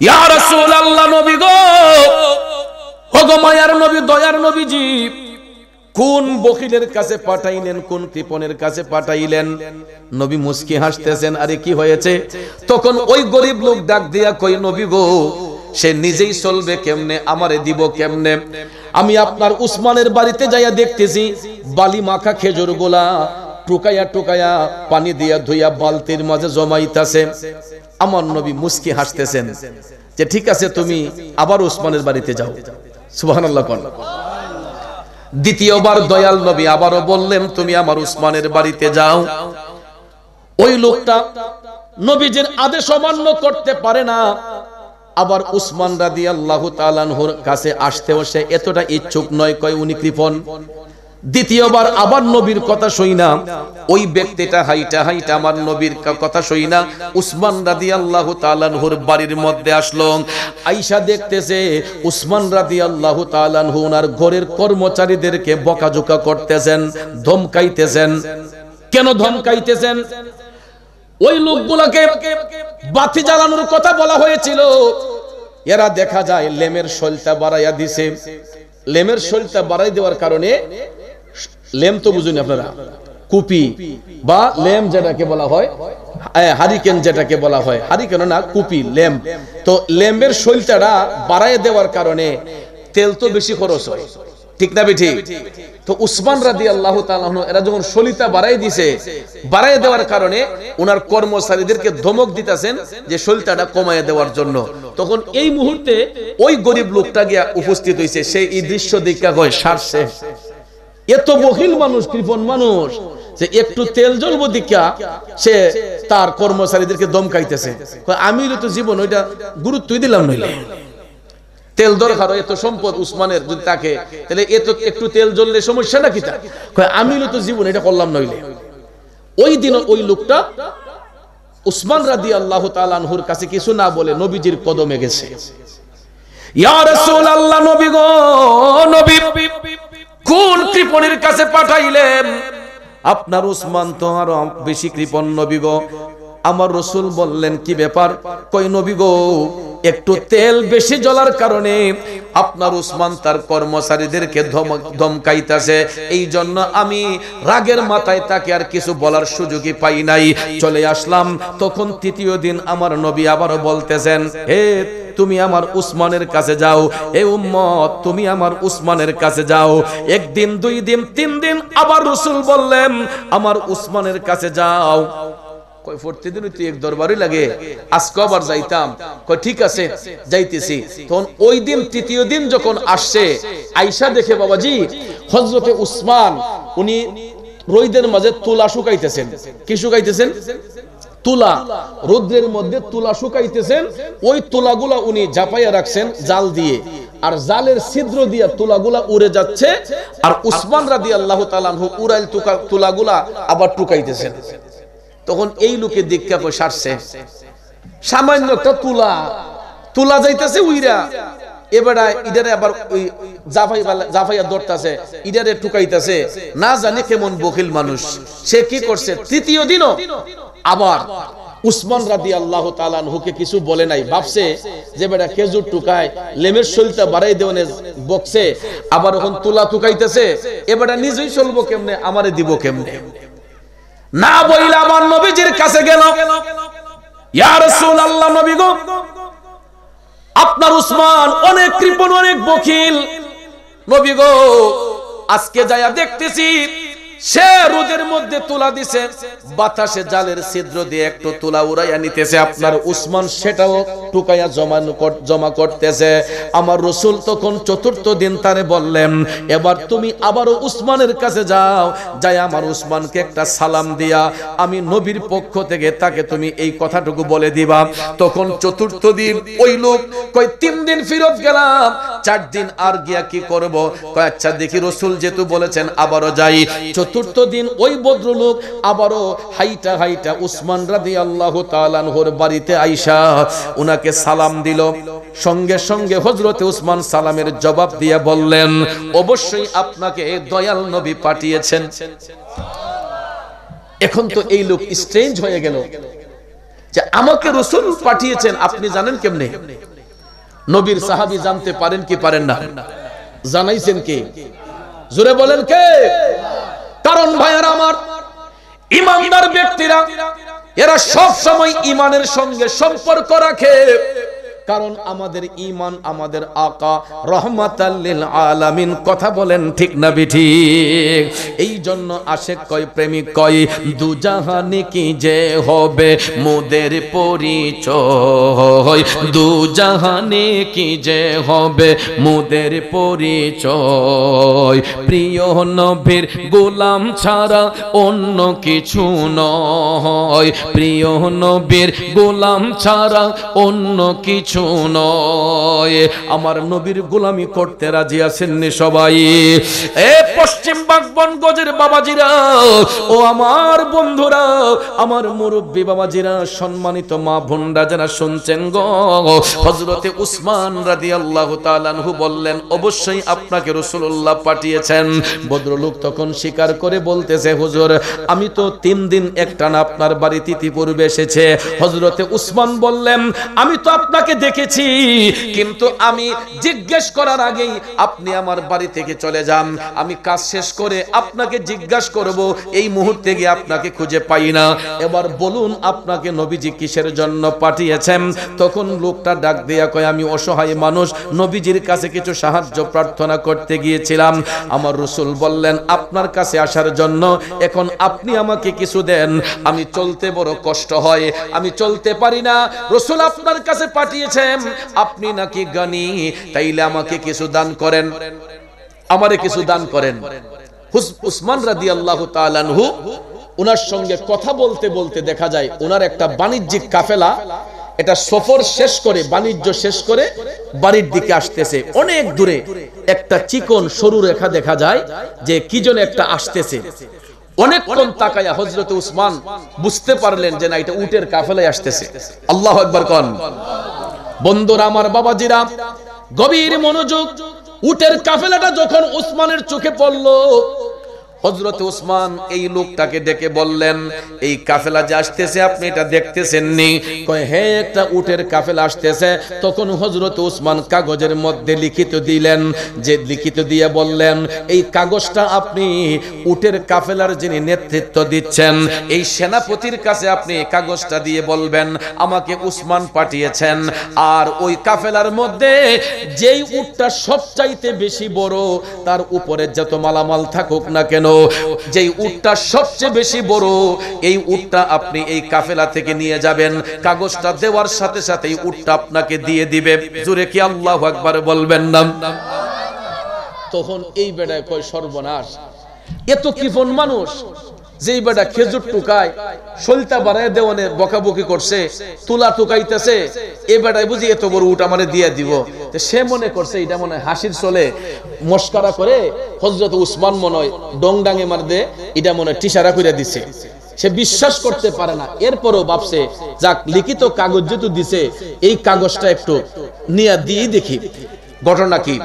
ইয়া রাসূলুল্লাহ, নবী গো, ওগো মায়ার নবী, দয়ার নবীজি, কোন বখিলের কাছে পাঠাইলেন, কোন কৃপণের কাছে পাঠাইলেন? নবী মুস্কি হাসতেছেন। আরে কি হয়েছে? তখন ওই গরিব লোক ডাক দিয়া কই, নবী গো, সে নিজেই চলবে কেমনে, আমারে দিব কেমনে? আমি আপনার উসমানের বাড়িতে যাইয়া দেখতেছি বালি মাখা খেজুর গোলা টুকায়া টুকায়া পানি দিয়া ধুইয়া বালতির মাঝে জমাইতাছে। আমার নবী মুস্কি হাসতেছেন যে ঠিক আছে, তুমি আবার উসমানের বাড়িতে যাও। সুবহানাল্লাহ। দ্বিতীয়বার দয়াল নবী আবারও বললেন, তুমি আমার উসমানের বাড়িতে যাও। ওই লোকটা নবীজির আদেশ অমান্য করতে পারে না। আবার উসমান রাদিয়াল্লাহু তাআলা আনহুর কাছে আসতেও সে এতটা ইচ্ছুক নয়, কয় উনি কৃপণ। দ্বিতীয়বার আবার নবীর কথা শুইনা ওই ব্যক্তিটা হাইটা হাইটা আমার নবীর কথা শুইনা উসমান রাদিয়াল্লাহু তাআলা আনহুর বাড়ির মধ্যে আসলো। আয়েশা দেখতেছে উসমান রাদিয়াল্লাহু তাআলা আনহু ওনার ঘরের কর্মচারীদেরকে বকাঝকা করতেছেন, ধমকাইতেছেন। কেন ধমকাইতেছেন? ওই লোকগুলোকে বাতি জ্বালানোর কথা বলা হয়েছিল, এরা দেখা যায় লেমের শৈলটা বাড়াইয়া দিছে। লেমের শৈলটা বাড়াই দেওয়ার কারণে, লেম তো বুঝুন আপনারা, কুপি বা লেম যেটাকে বলা হয়, হারিকেন যেটাকে বলা হয়, হারিকেন না কুপি, লেম। তো লেমের শৈলটা বাড়াই দেওয়ার কারণে তেল তো বেশি খরচ হয়, ঠিক না বেঠিক? তো উসমান রাদিয়াল্লাহু তাআলা আনহু এরা যখন শলিতা বাড়াই দিছে, বাড়াই দেওয়ার কারণে ওনার কর্মচারীদেরকে ধমক দিতেছেন যে শলিতাটা কমায় দেওয়ার জন্য। তখন এই মুহূর্তে ওই গরিব লোকটা গিয়া উপস্থিত হইছে। সেই এই দৃশ্য দেখা কয় সারছে, এত বখিল মানুষ, কৃপণ মানুষ, যে একটু তেল জ্বলবো দেখা সে তার কর্মচারীদেরকে দমকাইতেছে। আমি তো জীবন ওইটা গুরুত্বই দিলাম নইলে। তেল দরকার, এত সম্পদ উসমানের যদি থাকে, তাহলে এত একটু তেল জ্বললে সমস্যাটা কি? আমি তো জীবন এটা করলাম নইলে। ওই দিন ওই লোকটা উসমান রাদিয়াল্লাহু তাআলা আনহুর কাছে কিছু না বলে নবীজির কদমে গেছে। ইয়া রাসূলুল্লাহ, নবী গো, নবী কোন কৃপণের কাছে পাঠাইলেন? আপনার উসমান তো আরো বেশি কৃপণ নবী গো। আমার রাসূল বললেন, কি ব্যাপার? কই নবী গো, একটু তেল বেশি জ্বলার কারণে আপনার উসমান তার কর্মচারীদেরকে ধমকাইতেছে, এই জন্য আমি রাগের মাথায় তাকে আর কিছু বলার সুযোগই পাই নাই, চলে আসলাম। তখন তৃতীয় দিন আমার নবী আবারও বলতেছেন, হে তুমি আমার উসমানের কাছে যাও, হে উম্মত তুমি আমার উসমানের কাছে যাও। একদিন, দুই দিন, তিন দিন আবার রাসূল বললেন আমার উসমানের কাছে যাও। কই প্রতিদিন তুই এক দরবারই লাগে, আজকে আবার যাইতাম। কই ঠিক আছে যাইতেছি। তখন ওই দিন তৃতীয় দিন যখন আসছে, আয়েশা দেখে বাবাজি হযরতে উসমান উনি রোদের মাঝে তুলা শুকাইতেছেন। কি শুকাইতেছেন? তুলা। রোদ্রের মধ্যে তুলা শুকাইতেছেন। ওই তুলাগুলা উনি ঝাপাইয়া রাখছেন জাল দিয়ে, আর জালের ছিদ্র দিয়ে তুলাগুলা উড়ে যাচ্ছে, আর উসমান রাদিয়াল্লাহু তাআলা আনহু উড়াইল তুলাগুলা আবার টুকাইতেছেন। তখন এই লোকে দীক্ষা কই সারছে, সামান্য একটা তুলা যাইতেছে উইরা, এবারে ইডারে আবার ওই জাফাইয়া ধরতেছে, ইডারে টুকাইতেছে। না জানে কেমন বখিল মানুষ। সে কি করছে? তৃতীয় দিনও আবার উসমান রাদিয়াল্লাহু তাআলা আনহুকে কিছু বলে নাই, ভাবছে যে বেটা খেজুর টুকায়, লেমের শৈলটা বাড়াই দেওয়ানে বকছে, আবার এখন তুলা টুকাইতেছে, এবারে নিজেই চলবো কেমনে, আমারে দিব কেমনে? না বইলা আমার নবীজির কাছে গেল। ইয়া রাসূলুল্লাহ, নবী গো, আপনার উসমান অনেক কৃপণ, অনেক বখিল। নবী গো, আজকে যায়া দেখতেছি সে রোদের মধ্যে তুলা দিছে, বাতাসে জালের ছিদ্র দিয়ে একটু তুলা উড়াইয়া নিতেছে, আপনার উসমান সেটাও টুকাইয়া জমা করতেছে। আমার রাসূল তখন চতুর্থ দিন তারে বললেন, এবার তুমি আবারও উসমানের কাছে যাও, যাই আমার উসমানকে একটা সালাম দিয়া আমি নবীর পক্ষ থেকে তাকে তুমি এই কথাটুকু বলে দিবা। তখন চতুর্থ দিন ওই লোক কয়, 3 দিন ফিরত গেলাম, 4 দিন আর গিয়া কি করব? কয় আচ্ছা দেখি, রাসূল যেহেতু বলেছেন আবারও যাই। চতুর্থ দিন ওই ভদ্রলোক আবারও হাইটা হাইটা উসমান রাদিয়াল্লাহু তাআলা আনহুর বাড়িতে আইসা উনাকে সালাম দিল। সঙ্গে সঙ্গে হযরতে উসমান সালামের জবাব দিয়ে বললেন, অবশ্যই আপনাকে দয়াল নবী পাঠিয়েছেন। এখন তো এই লোক স্ট্রেঞ্জ হয়ে গেল। যে আমাকে রাসূল পাঠিয়েছেন, আপনি জানেন কেমনে? নবীর সাহাবী জানতে পারেন কি পারেন না? জানাইছেন কে? জোরে বলেন কে? কারণ ভাইয়ারা আমার, ইমানদার ব্যক্তিরা এরা সব সময় ঈমানের সঙ্গে সম্পর্ক রাখে। কারণ আমাদের ঈমান আমাদের আকা রহমাতাল লিল আলামিন। কথা বলেন ঠিক না বেঠিক? এই জন্য আশিক কয়, প্রেমিক কয়, দু জাহানে কি যে হবে মোদের পরিচয়, দু জাহানে কি যে হবে মোদের পরিচয়। প্রিয় নবীর গোলাম ছাড়া অন্য কিছু নয়, প্রিয় নবীর গোলাম ছাড়া অন্য কিছু নয়। আমার নবীর গোলামি করতে রাজি আছেন নি সবাই? এ পশ্চিম বাগবনগঞ্জের বাবাজিরা, ও আমার বন্ধুরা, আমার মুরব্বী বাবাজিরা, সম্মানিত মা বোনরা যারা শুনছেন গো, হযরতে উসমান রাদিয়াল্লাহু তাআলা আনহু বললেন, অবশ্যই আপনাকে রাসূলুল্লাহ পাঠিয়েছেন। ভদ্রলোক তখন স্বীকার করে বলতেছে, হুজুর আমি তো 3 দিন একটানা আপনার বাড়িতে ইতিপূর্বে এসেছে। হযরতে উসমান বললেন, আমি তো আপনাকে দেখেছি, কিন্তু আমি জিজ্ঞেস করার আগেই আপনি আমার বাড়ি থেকে চলে যান। আমি কাজ শেষ করে আপনাকে জিজ্ঞাসা করব, এই মুহূর্তে গিয়ে আপনাকে খুঁজে পাই না। এবার বলুন আপনাকে নবীজি কিসের জন্য পাঠিয়েছেন? তখন লোকটা ডাক দিয়া কয়, আমি অসহায় মানুষ, নবীজির কাছে কিছু সাহায্য প্রার্থনা করতে গিয়েছিলাম। আমার রাসূল বললেন আপনার কাছে আসার জন্য, এখন আপনি আমাকে কিছু দেন, আমি চলতে বড় কষ্ট হয়, আমি চলতে পারি না। রাসূল আপনার কাছে পাঠিয়েছেন, আপনি নাকি জ্ঞানী, তাইলে আমাকে কিছু দান করেন, আমারে কিছু দান করেন। উসমান রাদিয়াল্লাহু তাআলা আনহু ওনার সঙ্গে কথা বলতে বলতে দেখা যায় ওনার একটা বাণিজ্যিক কাফেলা এটা সফর শেষ করে, বাণিজ্য শেষ করে বাড়ির দিকে আসতেছে। অনেক দূরে একটা চিকন সরু রেখা দেখা যায় যে কি যেন একটা আসতেছে। অনেকক্ষণ তাকায়া হযরতে উসমান বুঝতে পারলেন যে না, এটা উটের কাফেলায় আসতেছে। আল্লাহু আকবার কোন। বন্ধুরা আমার, বাবাজিরা, গভীর মনোযোগ। উটের কাফেলাটা যখন উসমানের চোখে পড়লো, হযরতে উসমান এই লোকটাকে ডেকে বললেন, এই কাফেলা যে আসতেছে আপনি এটা দেখতেছেন নি? কয় হ্যাঁ, একটা উটের কাফেলা আসতেছে। তখন হযরতে উসমান কাগজের মধ্যে লিখিত দিলেন, যে লিখিত দিয়ে বললেন, এই কাগজটা আপনি উটের কাফেলার যিনি নেতৃত্ব দিচ্ছেন এই সেনাপতির কাছে আপনি কাগজটা দিয়ে বলবেন আমাকে উসমান পাঠিয়েছেন। আর ওই কাফেলার মধ্যে যেই উটটা সবচাইতে বেশি বড়, তার উপরে যত মালামাল থাকুক না কেন, যেই উটটা সবচেয়ে বেশি বড়, এই উটটা আপনি এই কাফেলা থেকে নিয়ে যাবেন। কাগজটা দেওয়ার সাথে সাথে এই উটটা আপনাকে দিয়ে দিবে। জোরে কি আল্লাহু আকবার বলবেন না? তখন এই বেটায় কয়, সর্বনাশ, এত কিফন মানুষ, যেই বেটা খেজুর টুকায় সলতা বাড়ায় দেওয়ানে বকাবকি করছে, তুলা টুকাইতেছে, এই বেটায় বুঝি এত বড় উট আমারে দিয়ে দিব। সে মনে করছে এটা মনে হয় হাসির চলে মস্কারা করে হযরত উসমান মনে হয় ডং ডাঙে মার দে, এটা মনে হয় টিসারা করে দিছে। সে বিশ্বাস করতে পারে না। এরপরও ভাবছে যাক, লিখিত কাগজ যেহেতু দিছে, এই কাগজটা একটু নিয়ে দিয়ে দেখি ঘটনা কি।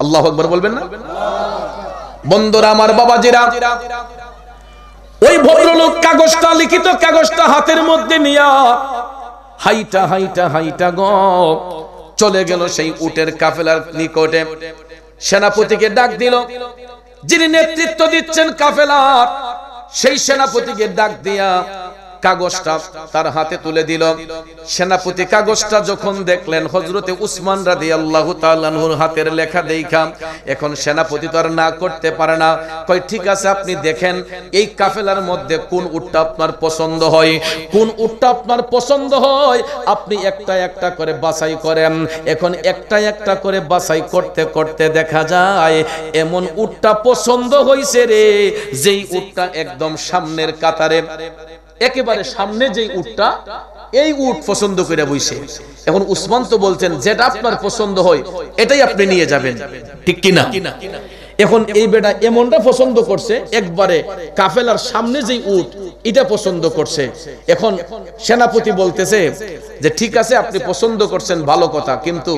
আল্লাহু আকবার বলবেন না? বন্ধুরা আমার, বাবাজিরা, ওই ভদ্রলোক কাগজটা, লিখিত কাগজটা হাতের মধ্যে নিয়া হাইটা হাইটা হাইটা গ চলে গেল সেই উটের কাফেলার নিকটে। সেনাপতিকে ডাক দিল, যিনি নেতৃত্ব দিচ্ছেন কাফেলার, সেই সেনাপতিকে ডাক দিয়া কাগজটা তার হাতে তুলে দিল। সেনাপতি কাগজটা যখন দেখলেন হযরতে উসমান রাদিয়াল্লাহু তাআলা আনহুর হাতের লেখা দেখা, এখন সেনাপতি তো আর না করতে পারে না। কয় ঠিক আছে, আপনি দেখেন এই কাফেলার মধ্যে কোন উটটা আপনার পছন্দ হয়, কোন উটটা আপনার পছন্দ হয়, আপনি একটা একটা করে বাছাই করেন। এখন একটা একটা করে বাছাই করতে করতে দেখা যায় এমন উটটা পছন্দ হইছে রে, যেই উটটা একদম সামনের কাতারে, একেবারে সামনে যেই উটটা, এই উট পছন্দ করে বইছে। এখন উসমান তো বলছেন যেটা আপনার পছন্দ হয় এটাই আপনি নিয়ে যাবেন, ঠিক কি না? এখন এই বেটা এমনটা পছন্দ করছে, একবারে কাফেলার সামনে যেই উট এটা পছন্দ করছে। এখন সেনাপতি বলতেছে যে ঠিক আছে, আপনি পছন্দ করছেন ভালো কথা, কিন্তু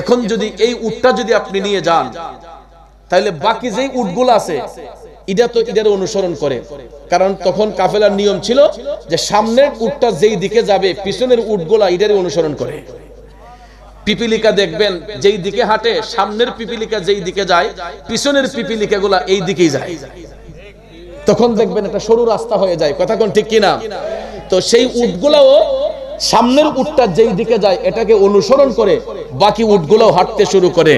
এখন যদি এই উটটা যদি আপনি নিয়ে যান, তাহলে বাকি যেই উটগুলো আছে এটা তো এটার অনুসরণ করে, কারণ তখন কাফেলার নিয়ম ছিল যে সামনের উটটা যেই দিকে যাবে পিছনের উটগুলা এটারই অনুসরণ করে। পিপিলিকা দেখবেন যেই দিকে হাঁটে, সামনের পিপিলিকা যেই দিকে যায় পিছনের পিপিলিকা গুলা এই দিকেই যায়। তখন দেখবেন একটা সরু রাস্তা হয়ে যায়, কথা কোন ঠিক কিনা? তো সেই উটগুলাও সামনের উটটা যেই দিকে যায় এটাকে অনুসরণ করে বাকি উটগুলোও হাঁটতে শুরু করে।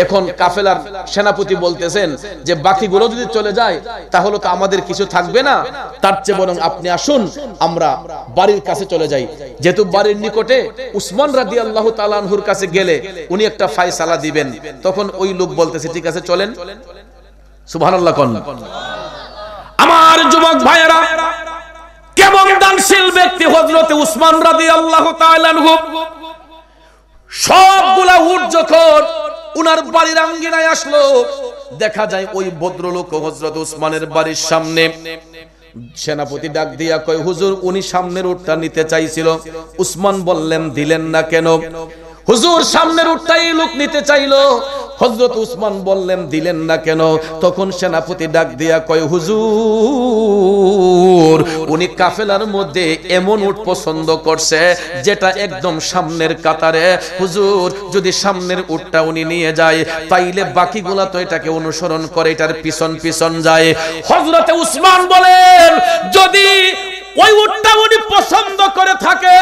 এখন কাফেলার সেনাপতি বলতেছেন যে বাকিগুলো যদি চলে যায় তাহলে তো আমাদের কিছু থাকবে না, তার চেয়ে বরং আপনি আসুন আমরা বাড়ির কাছে চলে যাই। যেহেতু বাড়ির নিকটে উসমান রাদিয়াল্লাহু তাআলা আনহুর কাছে গেলে উনি একটা ফায়সালা দিবেন। তখন ওই লোক বলতেছে ঠিক আছে চলেন। সুবহানাল্লাহ কোন। আমার যুবক ভাইয়েরা, কেমন দানশীল ব্যক্তি হযরত উসমান রাদিয়াল্লাহু তাআলা আনহু। সবগুলা উট যখন উনার বাড়ির আঙ্গিনায় আসলো, দেখা যায় ওই ভদ্রলোক হযরত উসমানের বাড়ির সামনে। সেনাপতি ডাক দিয়া কয়, হুজুর উনি সামনের উটটা নিতে চাইছিল। উসমান বললেন দিলেন না কেন? হুজুর সামনের উটটাই লোক নিতে চাইলো। হযরত উসমান বললেন দিলেন না কেন? তখন সেনাপতি ডাক দিয়া কয়, হুজুর উনি কাফেলার মধ্যে এমন উট পছন্দ করছে যেটা একদম সামনের কাতারে। হুজুর যদি সামনের উটটা উনি নিয়ে যায় তাইলে বাকিগুলা তো এটাকে অনুসরণ করে, এটার পিছন পিছন যায়। হযরত উসমান বলেন যদি ওই উটটা উনি পছন্দ করে থাকে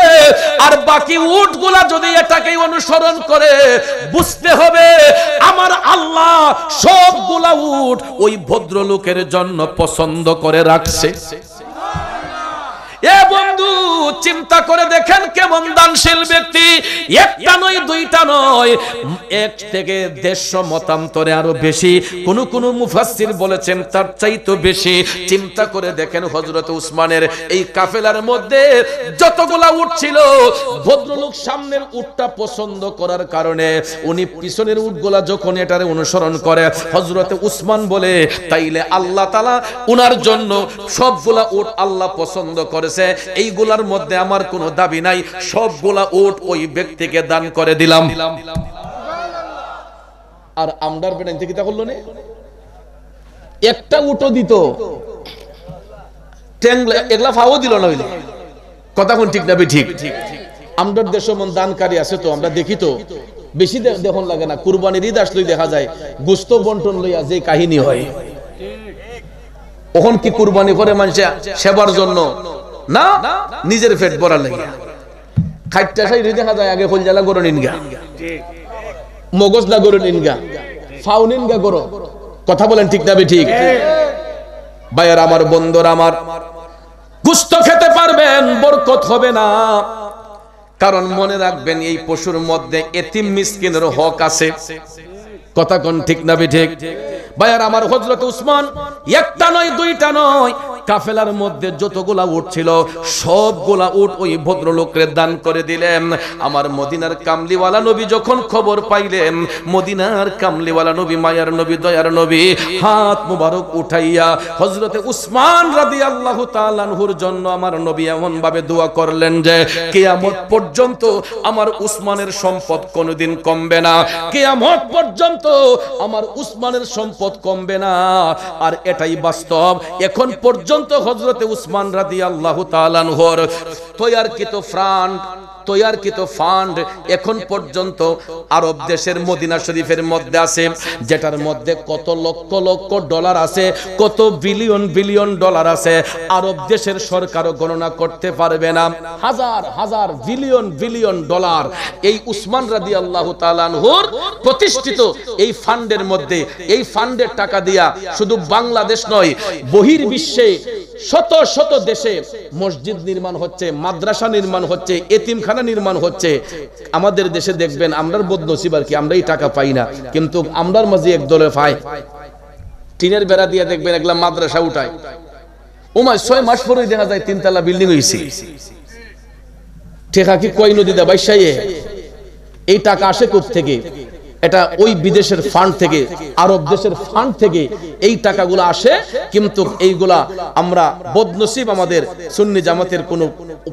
আর বাকি উটগুলা যদি এটাকে অনুসরণ করে, বুঝতে হবে আমার আল্লাহ সবগুলা উট ওই ভদ্রলোকের জন্য পছন্দ করে রাখছে। এ বন্ধু চিন্তা করে দেখেন কেমন দানশীল ব্যক্তি। একটা নয় দুইটা নয়, 1 থেকে 150 মতান্তরে আরো বেশি, কোন কোন মুফাসসির বলেছেন তার চাইতে বেশি। চিন্তা করে দেখেন হযরত উসমানের এই কাফেলার মধ্যে যতগুলা উট ছিল, ভদ্রলোক সামনের উটটা পছন্দ করার কারণে উনি পিছনের উটগুলা যখন এটারে অনুসরণ করে, হযরত উসমান বলে তাইলে আল্লাহ তাআলা উনার জন্য সবগুলা উট আল্লাহ পছন্দ করেছে, এইগুলার মধ্যে আমার কোনো দাবি নাই, সবগুলা উট ওই ব্যক্তিকে দান করে দিলাম। আর আমরার বেটাইতে কি তা করলো না? একটা উটও দিত, এগুলা ফাও দিল না হইলে। কথা কোন ঠিক না ঠিক? আমরার দেশে মন দানকারী আছে তো, আমরা দেখি তো বেশি দেখুন লাগে না। কুরবানির ঈদ আসলেই দেখা যায় গোশত বন্টন লইয়া যে কাহিনী হয়। ওখন কি কুরবানি করে মানুষ সেবার জন্য না, নিজের পেট ভরার লাগে। খাইটা সাইরে দেখা যায় আগে কলজালা গরু নিনগা, মগজলা গরু নিনগা, ফাউ নিনগা গরু। কথা বলেন ঠিক না ঠিক? ভাইয়ার আমার, বন্ধুরা আমার, গোশত খেতে পারবেন বরকত হবে না, কারণ মনে রাখবেন এই পশুর মধ্যে এতিম মিসকিনের হক আছে। কথা কোন ঠিক না ঠিক? ভাইয়ার আমার, হযরত উসমান একটা নয় দুইটা নয়, কাফেলার মধ্যে যতগুলা উট ছিল সবগুলা উট ওই ভদ্রলোকের দান করে দিলেন। আমার মদিনার কামলিওয়ালা নবী যখন খবর পাইলেন, মদিনার কামলিওয়ালা নবী, মায়ার নবী, দয়ার নবী হাত মুবারক উঠাইয়া হযরতে উসমান রাদিয়াল্লাহু তাআলা আনহুর জন্য আমার নবী এমন ভাবে দোয়া করলেন যে কিয়ামত পর্যন্ত আমার উসমানের সম্পদ কোনোদিন কমবে না, কিয়ামত পর্যন্ত আমার উসমানের সম্পদ কমবে না। আর এটাই বাস্তব। এখন পর্যন্ত হযরতে উসমান রাদিয়াল্লাহু তাআলা আনহুর তৈয়ারকৃত ফান্ড এখন পর্যন্ত আরব দেশের মদিনা শরীফের মধ্যে আছে, যেটার মধ্যে কত লক্ষ লক্ষ ডলার আছে, কত বিলিয়ন বিলিয়ন ডলার আছে, আরব দেশের সরকারও গণনা করতে পারবে না। হাজার হাজার বিলিয়ন বিলিয়ন ডলার এই উসমান রাদিয়াল্লাহু তাআলা আনহুর প্রতিষ্ঠিত এই ফান্ডের মধ্যে, এই ফান্ডের টাকা দিয়া শুধু বাংলাদেশ নয়, বহির্বিশ্বে শত শত দেশে মসজিদ নির্মাণ হচ্ছে, মাদ্রাসা নির্মাণ হচ্ছে, এতিমখানা নির্মাণ হচ্ছে। আমাদের দেশে দেখবেন আমরার বদনসিব আর কি, আমরা এই টাকা পাই না, কিন্তু আমরার মাঝে একদলে পায়। টিনের বেড়া দিয়ে দেখবেন এগুলা মাদ্রাসা উঠায়, ওমায় 6 মাস পরেই দেখা যায় 3 তলা বিল্ডিং হয়েছে। টেকা কি কয় নদী দা বাইশাইয়ে? এই টাকা আসে কোথা থেকে? এটা ওই বিদেশের ফান্ড থেকে, আরব দেশের ফান্ড থেকে এই টাকাগুলো আসে, কিন্তু এইগুলা আমরা বদনসিব আমাদের সুন্নি জামাতের কোন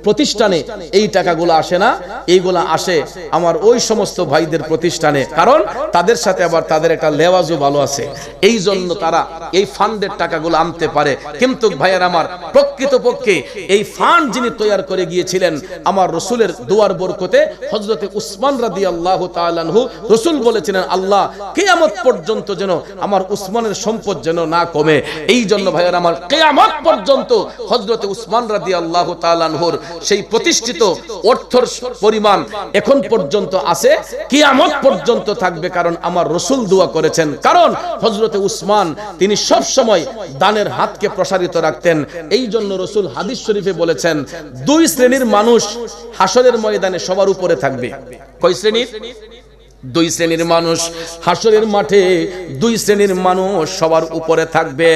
প্রতিষ্ঠানে এই টাকাগুলো আসে না, এইগুলা আসে আমার ওই সমস্ত ভাইদের প্রতিষ্ঠানে, কারণ তাদের সাথে আবার তাদের একটা লেওয়াজও ভালো আছে, এই জন্য তারা এই ফান্ডের টাকাগুলো আনতে পারে। কিন্তু ভাইয়ের আমার, প্রকৃতপক্ষে এই ফান্ড যিনি তৈরি করে গিয়েছিলেন আমার রসুলের দুয়ার বরকতে হযরতে উসমান রাদিয়াল্লাহু তাআলা আনহু, রসুল বলেছিলেন আল্লাহ কিয়ামত পর্যন্ত যেন আমার উসমানের সম্পদ যেন না কমে। এই জন্য ভাইয়ের আমার, কিয়ামত পর্যন্ত হযরতে উসমান রাদিয়াল্লাহু তাআলা আনহুর সেই প্রতিষ্ঠিত অর্থের পরিমাণ এখন পর্যন্ত আছে, কিয়ামত পর্যন্ত থাকবে, কারণ আমার রসুল দোয়া করেছেন। কারণ হযরতে উসমান তিনি সব সময় দানের হাতকে প্রসারিত রাখতেন। এই জন্য রসুল হাদিস শরীফে বলেছেন, দুই শ্রেণীর মানুষ হাসরের ময়দানে সবার উপরে থাকবে। কয় শ্রেণীর? দুই শ্রেণীর মানুষ হাসরের মাঠে, দুই শ্রেণীর মানুষ সবার উপরে থাকবে।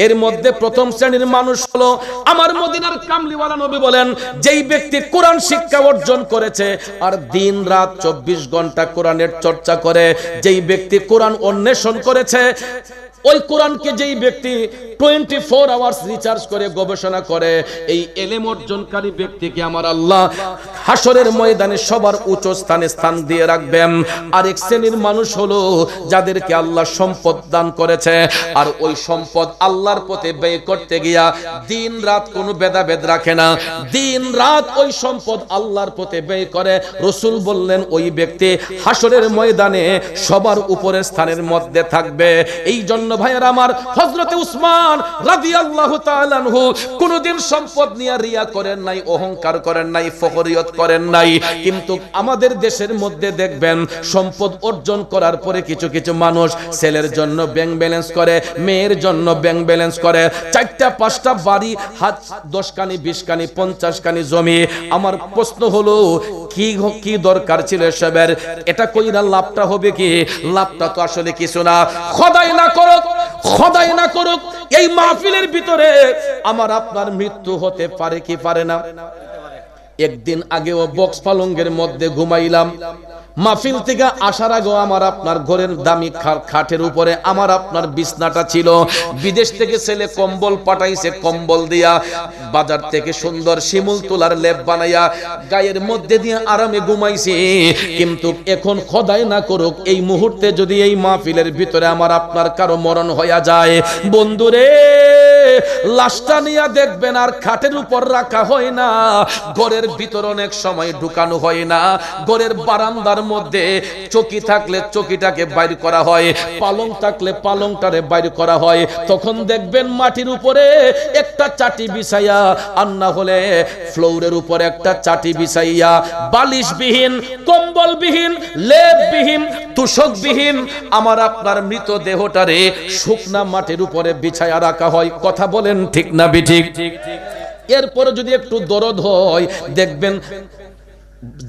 এর মধ্যে প্রথম শ্রেণীর মানুষ হলো আমার মদিনার কামলিওয়ালা নবী বলেন, যেই ব্যক্তি কোরআন শিক্ষা অর্জন করেছে আর দিন রাত 24 ঘন্টা কোরআনের চর্চা করে, যেই ব্যক্তি কোরআন অন্বেষণ করেছে, ওই কোরআনকে যেই ব্যক্তি 24 আওয়ার্স রিসার্চ করে গবেষণা করে, এই ইলম অর্জনকারী ব্যক্তিকে আমার আল্লাহ হাসরের ময়দানে সবার উচ্চ স্থানে স্থান দিয়ে রাখবেন। আরেক শ্রেণীর মানুষ হলো যাদেরকে আল্লাহ সম্পদ দান করেছে, আর ওই সম্পদ আল্লাহর পথে ব্যয় করতে গিয়া দিন রাত কোনো ভেদাভেদ রাখে না, দিন রাত ওই সম্পদ আল্লাহর পথে ব্যয় করে। রাসূল বললেন ওই ব্যক্তি হাসরের ময়দানে সবার উপরের স্থানের মধ্যে থাকবে। এই জন্য ভাইয়েরা আমার, হযরতে উসমান রাদিয়াল্লাহু তাআলা আনহু কোনদিন সম্পদ নিয়ে রিয়া করেন নাই, অহংকার করেন নাই, ফখরিয়ত করেন নাই। কিন্তু আমাদের দেশের মধ্যে দেখবেন সম্পদ অর্জন করার পরে কিছু কিছু মানুষ ছেলের জন্য ব্যাংক ব্যালেন্স করে, মেয়ের জন্য ব্যাংক ব্যালেন্স করে, 4টা 5টা বাড়ি, হাত 10 কানি 20 কানি 50 কানি জমি। আমার প্রশ্ন হলো, কি দরকার ছিল এসবের? এটা কইরা লাভটা হবে কি? লাভটা তো আসলে কিছু না। খোদাই না করুক, খোদাই না করুক, এই মাহফিলের ভিতরে আমার আপনার মৃত্যু হতে পারে কি পারে না? একদিন আগেও বক্স পালঙ্গের মধ্যে ঘুমাইলাম, মাহফিল থেকে আসার আগে আমার আপনার ঘরের দামি খাটের উপরে আমার আপনার বিছনাটা ছিল। বিদেশ থেকে ছেলে কম্বল পাঠাইছে, কম্বল দিয়া বাজার থেকে সুন্দর শিমুল তোলার লেপ বানাইয়া গায়ের মধ্যে দিয়ে আরামে ঘুমাইছি। কিন্তু এখন খোদাই না করুক, এই মুহূর্তে যদি এই মাহফিলের ভিতরে আমার আপনার কারো মরণ হইয়া যায়, বন্ধুরে লাশটা নিয়ে দেখবেন আর খাটের উপর রাখা হয় না, ঘরের ভিতর অনেক সময় ঢুকানো হয় না, ঘরের বারান্দার মধ্যে চকি থাকলে চকিটাকে বাইর করা হয়, পালং থাকলে পালংটারে বাইর করা হয়। তখন দেখবেন মাটির উপরে একটা চাটি বিছাইয়া, আর না হলে ফ্লোরের উপরে একটা চাটি বিছাইয়া, বালিশবিহীন, কম্বলবিহীন, লেপবিহীন, তুষকবিহীন আমার আপনার মৃত দেহটারে শুকনা মাটির উপরে বিছাইয়া রাখা হয়। কথা বলেন ঠিক না বিঠিক? এরপরে যদি একটু দরদ হয়, দেখবেন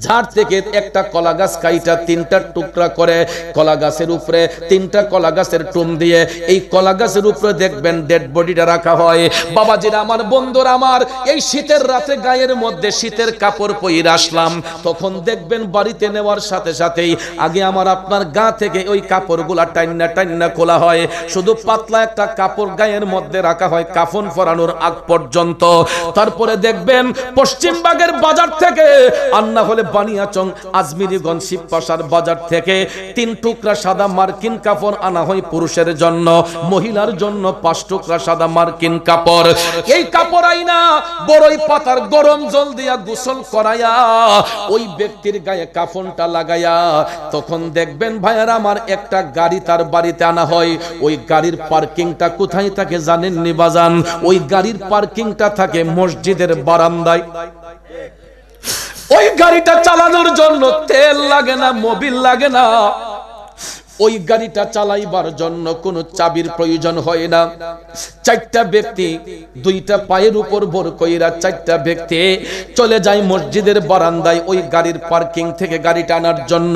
ঝাড় থেকে একটা কলা গাছ কাইটা 3টা টুকরা করে কলা গাছের উপরে 3টা কলা গাছের টুম দিয়ে এই কলা গাছের উপরে দেখবেন ডেড বডিটা রাখা হয়। বাবাজিরা আমার, বন্ধুরা আমার, এই শীতের রাতে গায়ের মধ্যে শীতের কাপড় পরে আসলাম, তখন দেখবেন বাড়িতে নেওয়ার সাথে সাথেই আগে আমার আপনার গা থেকে ওই কাপড়গুলা টাইন্না টাইন্না খোলা হয়, শুধু পাতলা একটা কাপড় গায়ের মধ্যে রাখা হয় কাফন পরানোর আগ পর্যন্ত। তারপরে দেখবেন পশ্চিমবাগের বাজার থেকে, আন্না হলে বানিয়াচং, আজমিরিগঞ্জ, শিবপাশার বাজার থেকে 3 টুকরা সাদা মার্কিন কাপড় আনা হয় পুরুষের জন্য, মহিলার জন্য 5 টুকরা সাদা মার্কিন কাপড়। এই কাপড় আইনা বড়ই পাতার গরম জল দিয়া গোসল করাইয়া ওই ব্যক্তির গায়ে কাফনটা লাগাইয়া, তখন দেখবেন ভাইয়ারা আমার, একটা গাড়ি তার বাড়িতে আনা হয়। ওই গাড়ির পার্কিংটা কোথায় থাকে জানেননি বাজান? ওই গাড়ির পার্কিংটা থাকে মসজিদের বারান্দায়। ওই গাড়িটা চালানোর জন্য তেল লাগে না, মোবিল লাগে না, ওই গাড়িটা চালাইবার জন্য কোনো চাবির প্রয়োজন হয় না। 4টা ব্যক্তি 2টা পায়ের উপর ভর কইরা 4টা ব্যক্তি চলে যায় মসজিদের বারান্দায় ওই গাড়ির পার্কিং থেকে গাড়িটা আনার জন্য।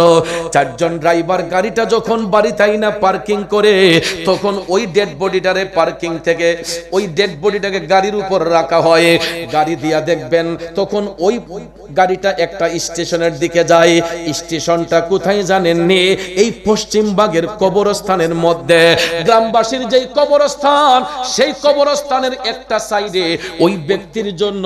4 জন ড্রাইভার গাড়িটা যখন বাড়িতে না পার্কিং করে, তখন ওই ডেড বডিটারে পার্কিং থেকে ওই ডেড বডিটাকে গাড়ির উপর রাখা হয়। গাড়ি দিয়া দেখবেন তখন ওই গাড়িটা একটা স্টেশনের দিকে যায়। স্টেশনটা কোথায় জানেননি? এই পশ্চিম পশ্চিমবঙ্গের কবরস্থানের মধ্যে গ্রামবাসীর যেই কবরস্থান, সেই কবরস্থানের একটা সাইডে ওই ব্যক্তির জন্য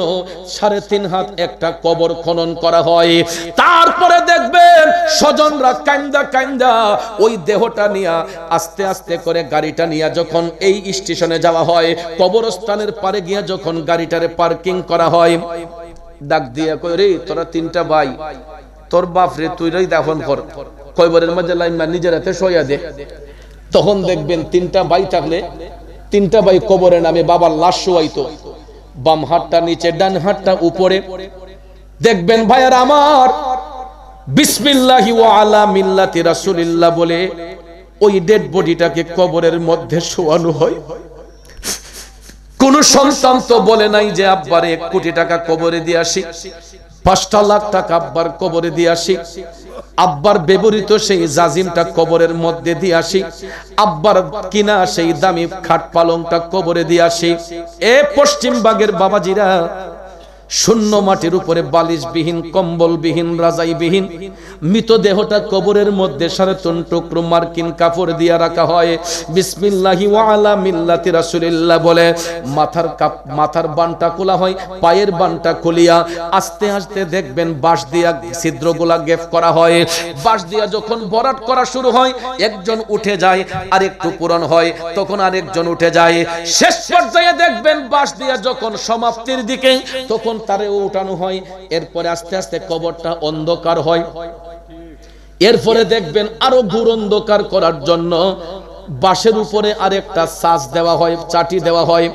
3.5 হাত একটা কবর খনন করা হয়। তারপরে দেখবেন স্বজনরা কান্দা কান্দা ওই দেহটা নিয়ে আস্তে আস্তে করে গাড়িটা নিয়ে যখন এই স্টেশনে যাওয়া হয়, কবরস্থানের পারে গিয়ে যখন গাড়িটারে পার্কিং করা হয়, ডাক দিয়া কই রে তোরা 3টা ভাই, তোর বাপ রে তুই রই দাফন কর, কবরের মধ্যে লাইন মার নিজের হাতে শোয়া দে। তখন দেখবেন 3টা ভাই থাকলে 3টা ভাই কবরে নামে বাবার লাশ শোয়াইতো, বাম হাতটা নিচে ডান হাতটা উপরে। দেখবেন ভাইয়ার আমার বিসমিল্লাহি ওয়া আলা মিল্লাতি রাসূলিল্লাহ বলে ওই ডেড বডিটাকে কবরের মধ্যে শোয়ানো হয়। কোন সন্তান তো বলে নাই যে আব্বারে 1 কোটি টাকা কবরে দিয়ে আসি, 5টা লাখ টাকা আব্বার কবরে দিয়ে আসি, আব্বার ব্যবহৃত সেই জাজিমটা কবরের মধ্যে দিয়ে আসি, আব্বার কিনা সেই দামি খাট পালংটা কবরে দিয়ে আসি। এ পশ্চিমবঙ্গের বাবাজিরা, শূন্য মাটির উপরে বালিশবিহীন, কম্বলবিহীন, রাজাইবিহীন মৃতদেহটা কবরের মধ্যে 3.5 টুকরো মার্কিন কাপড় দিয়ে রাখা হয়। বিসমিল্লাহি ওয়া আলা মিল্লাতি রাসূলিল্লাহ বলে মাথার বানটা খোলা হয়, পায়ের বানটা খুলিয়া আস্তে আস্তে দেখবেন বাঁশ দিয়া ছিদ্রগুলা গেফ করা হয়। বাঁশ দিয়া যখন ভরাট করা শুরু হয়, একজন উঠে যায়, আর একটু পূরণ হয়, তখন আরেকজন উঠে যায়। শেষ পর্যায়ে দেখবেন বাঁশ দিয়া যখন সমাপ্তির দিকে, তখন তারেও উঠানো হয়। এরপরে আস্তে আস্তে কবরটা অন্ধকার হয়। এরপরে দেখবেন আরো ঘুর অন্ধকার করার জন্য বাঁশের উপরে আরেকটা ছাঁচ দেওয়া হয়, চাটি দেওয়া হয়।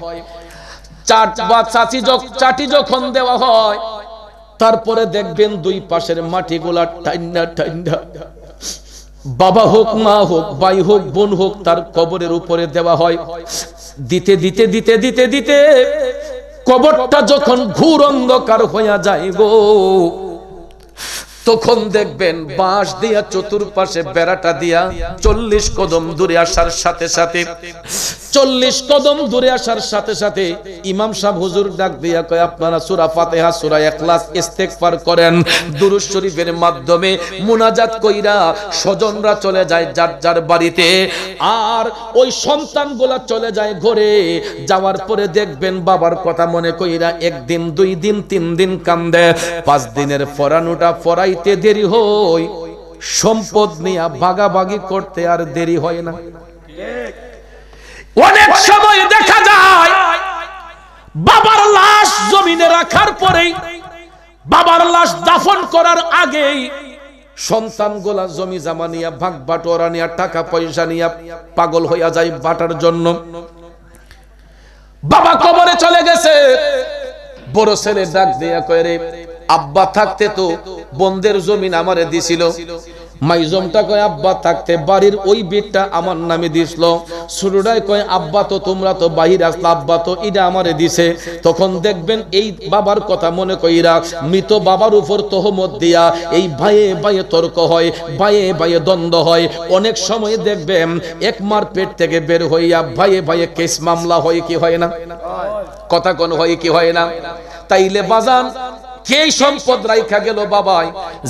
চাটি যখন দেওয়া হয়, তারপরে দেখবেন 2 পাশের মাটিগুলা টাইন্ডা টাইন্ডা, বাবা হোক, মা হোক, ভাই হোক, বোন হোক, তার কবরের উপরে দেওয়া হয়। দিতে দিতে দিতে দিতে দিতে কবরটা যখন ঘুর অন্ধকার হইয়া যায় গো, তখন দেখবেন বাঁশ দিয়া চতুর্পাশে বেড়াটা দিয়া 40 কদম দূরে আসার সাথে সাথে 40 কদম দূরে আসার সাথে সাথে ইমাম সাহেব হুজুর ডাক দিয়া কয়, আপনারা সূরা ফাতিহা, সূরা ইখলাস ইস্তেগফার করেন। দুরূদ শরীফের মাধ্যমে মুনাজাত কইরা স্বজনরা চলে যায় যার যার বাড়িতে, আর ওই সন্তানগুলা চলে যায় ঘরে। যাওয়ার পরে দেখবেন বাবার কথা মনে কইরা 1 দিন 2 দিন 3 দিন কান্দে, 5 দিনের ফরানুটা ফরাইতে দেরি হয়, সম্পদ নিয়ে ভাগাভাগি করতে আর দেরি হয় না। অনেক সময় দেখা যায় বাবার লাশ জমিনে রাখার পরেই, বাবার লাশ দাফন করার আগেই সন্তানগুলা জমি জমা নিয়ে, ভাগ বাটোয়ারা নিয়ে, টাকা পয়সা নিয়ে পাগল হইয়া যায় বাটার জন্য। বাবা কবরে চলে গেছে, বড় ছেলে ডাক দিয়া কয়, রে আব্বা থাকতে তো বন্ধের জমিন আমারে দিছিল, মাইজমটা কয় আব্বা থাকতে বাড়ির ওই বিটটা আমার নামে দিছিল, ছোটটাই কয় আব্বা তো তোমরা তো বাহির আসলা, আব্বা তো এটা আমারে দিছে। তখন দেখবেন এই বাবার কথা মনে কইরা মৃত বাবার উপর তহমত দিয়া এই ভাইয়ে ভাইয়ে তর্ক হয়, ভাইয়ে ভাইয়ে দ্বন্দ্ব হয়। অনেক সময় দেখবেন এক মার পেট থেকে বের হইয়া ভাইয়ে ভাইয়ে কেস মামলা হয় কি হয় না? কথা কোন হয় কি হয় না? তাইলে বাজান কে সম্পদ রাইখা গেল বাবাই,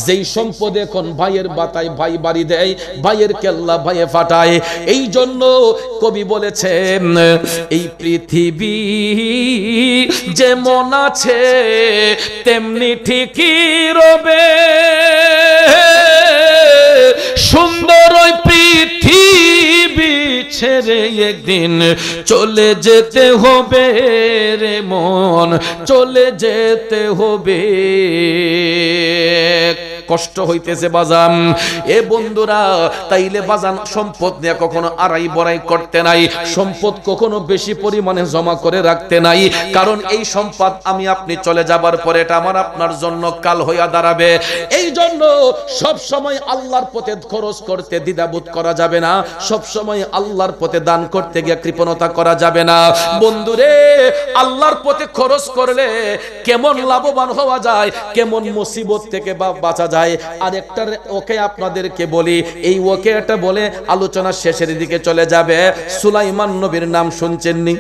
যেই সম্পদ এখন ভাইয়ের বাতায় ভাই বাড়ি দেয়, ভাইয়ের কেল্লা ভাইয়ে ফাটায়। এই জন্য কবি বলেছেন, এই পৃথিবী যেমন আছে তেমনি ঠিকই রবে, সুন্দর ওই পৃথিবী ছেড়ে একদিন চলে যেতে হবে রে মন, চলে যেতে হবে। কষ্ট হইতেছে বাজান। এ বন্ধুরা, তাইলে বাজান সম্পদ নিয়ে কখনো আড়াই বড়াই করতে নাই, সম্পদ কখনো বেশি পরিমাণে জমা করে রাখতে নাই। কারণ এই সম্পদ আমি আপনি চলে যাবার পরে এটা আমার আপনার জন্য কাল হইয়া দাঁড়াবে। এই জন্য সব সময় আল্লাহর পথে খরচ করতে দ্বিধাবোধ করা যাবে না, সব সময় আল্লাহর পথে দান করতে গিয়ে কৃপণতা করা যাবে না। বন্ধুরে, আল্লাহর পথে খরচ করলে কেমন লাভবান হওয়া যায়, কেমন মুসিবত থেকে বাঁচা যায়। আর একটা ওকে আপনাদেরকে বলি, এই ওকে এটা বলে আলোচনা শেষের দিকে চলে যাবে। সুলাইমান নবীর নাম শুনছেননি?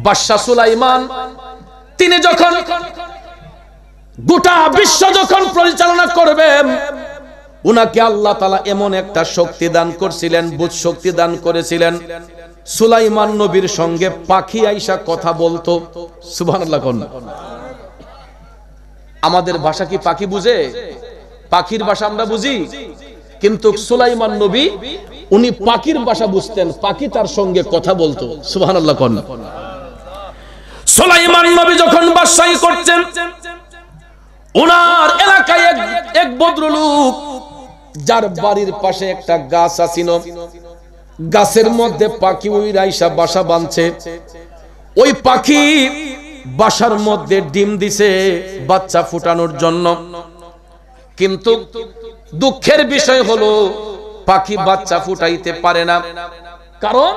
বাদশা সুলাইমান, তিনি যখন গোটা বিশ্ব যখন পরিচালনা করবেন, উনাকে আল্লাহ তাআলা এমন একটা শক্তি দান করছিলেন, বুঝ শক্তি দান করেছিলেন, সুলাইমান নবীর সঙ্গে পাখি আইসা কথা বলতো। সুবহানাল্লাহ কোন। আমাদের ভাষা কি পাখি বুঝে? পাখির ভাষা আমরা বুঝি, কিন্তু সুলাইমান নবী উনি পাখির ভাষা বুঝতেন, পাখি তার সঙ্গে কথা বলতো। সুবহানাল্লাহ কোন। সুলাইমান নবী যখন বাদশাহী করতেন, উনার এলাকায় এক ভদ্রলোক, যার বাড়ির পাশে একটা গাছ আছিল, গাছের মধ্যে পাখি উইরাইসা বাসা বাঁধছে। ওই পাখি বাসার মধ্যে ডিম দিছে বাচ্চা ফুটানোর জন্য, কিন্তু দুঃখের বিষয় হলো পাখি বাচ্চা ফুটাইতে পারে না। কারণ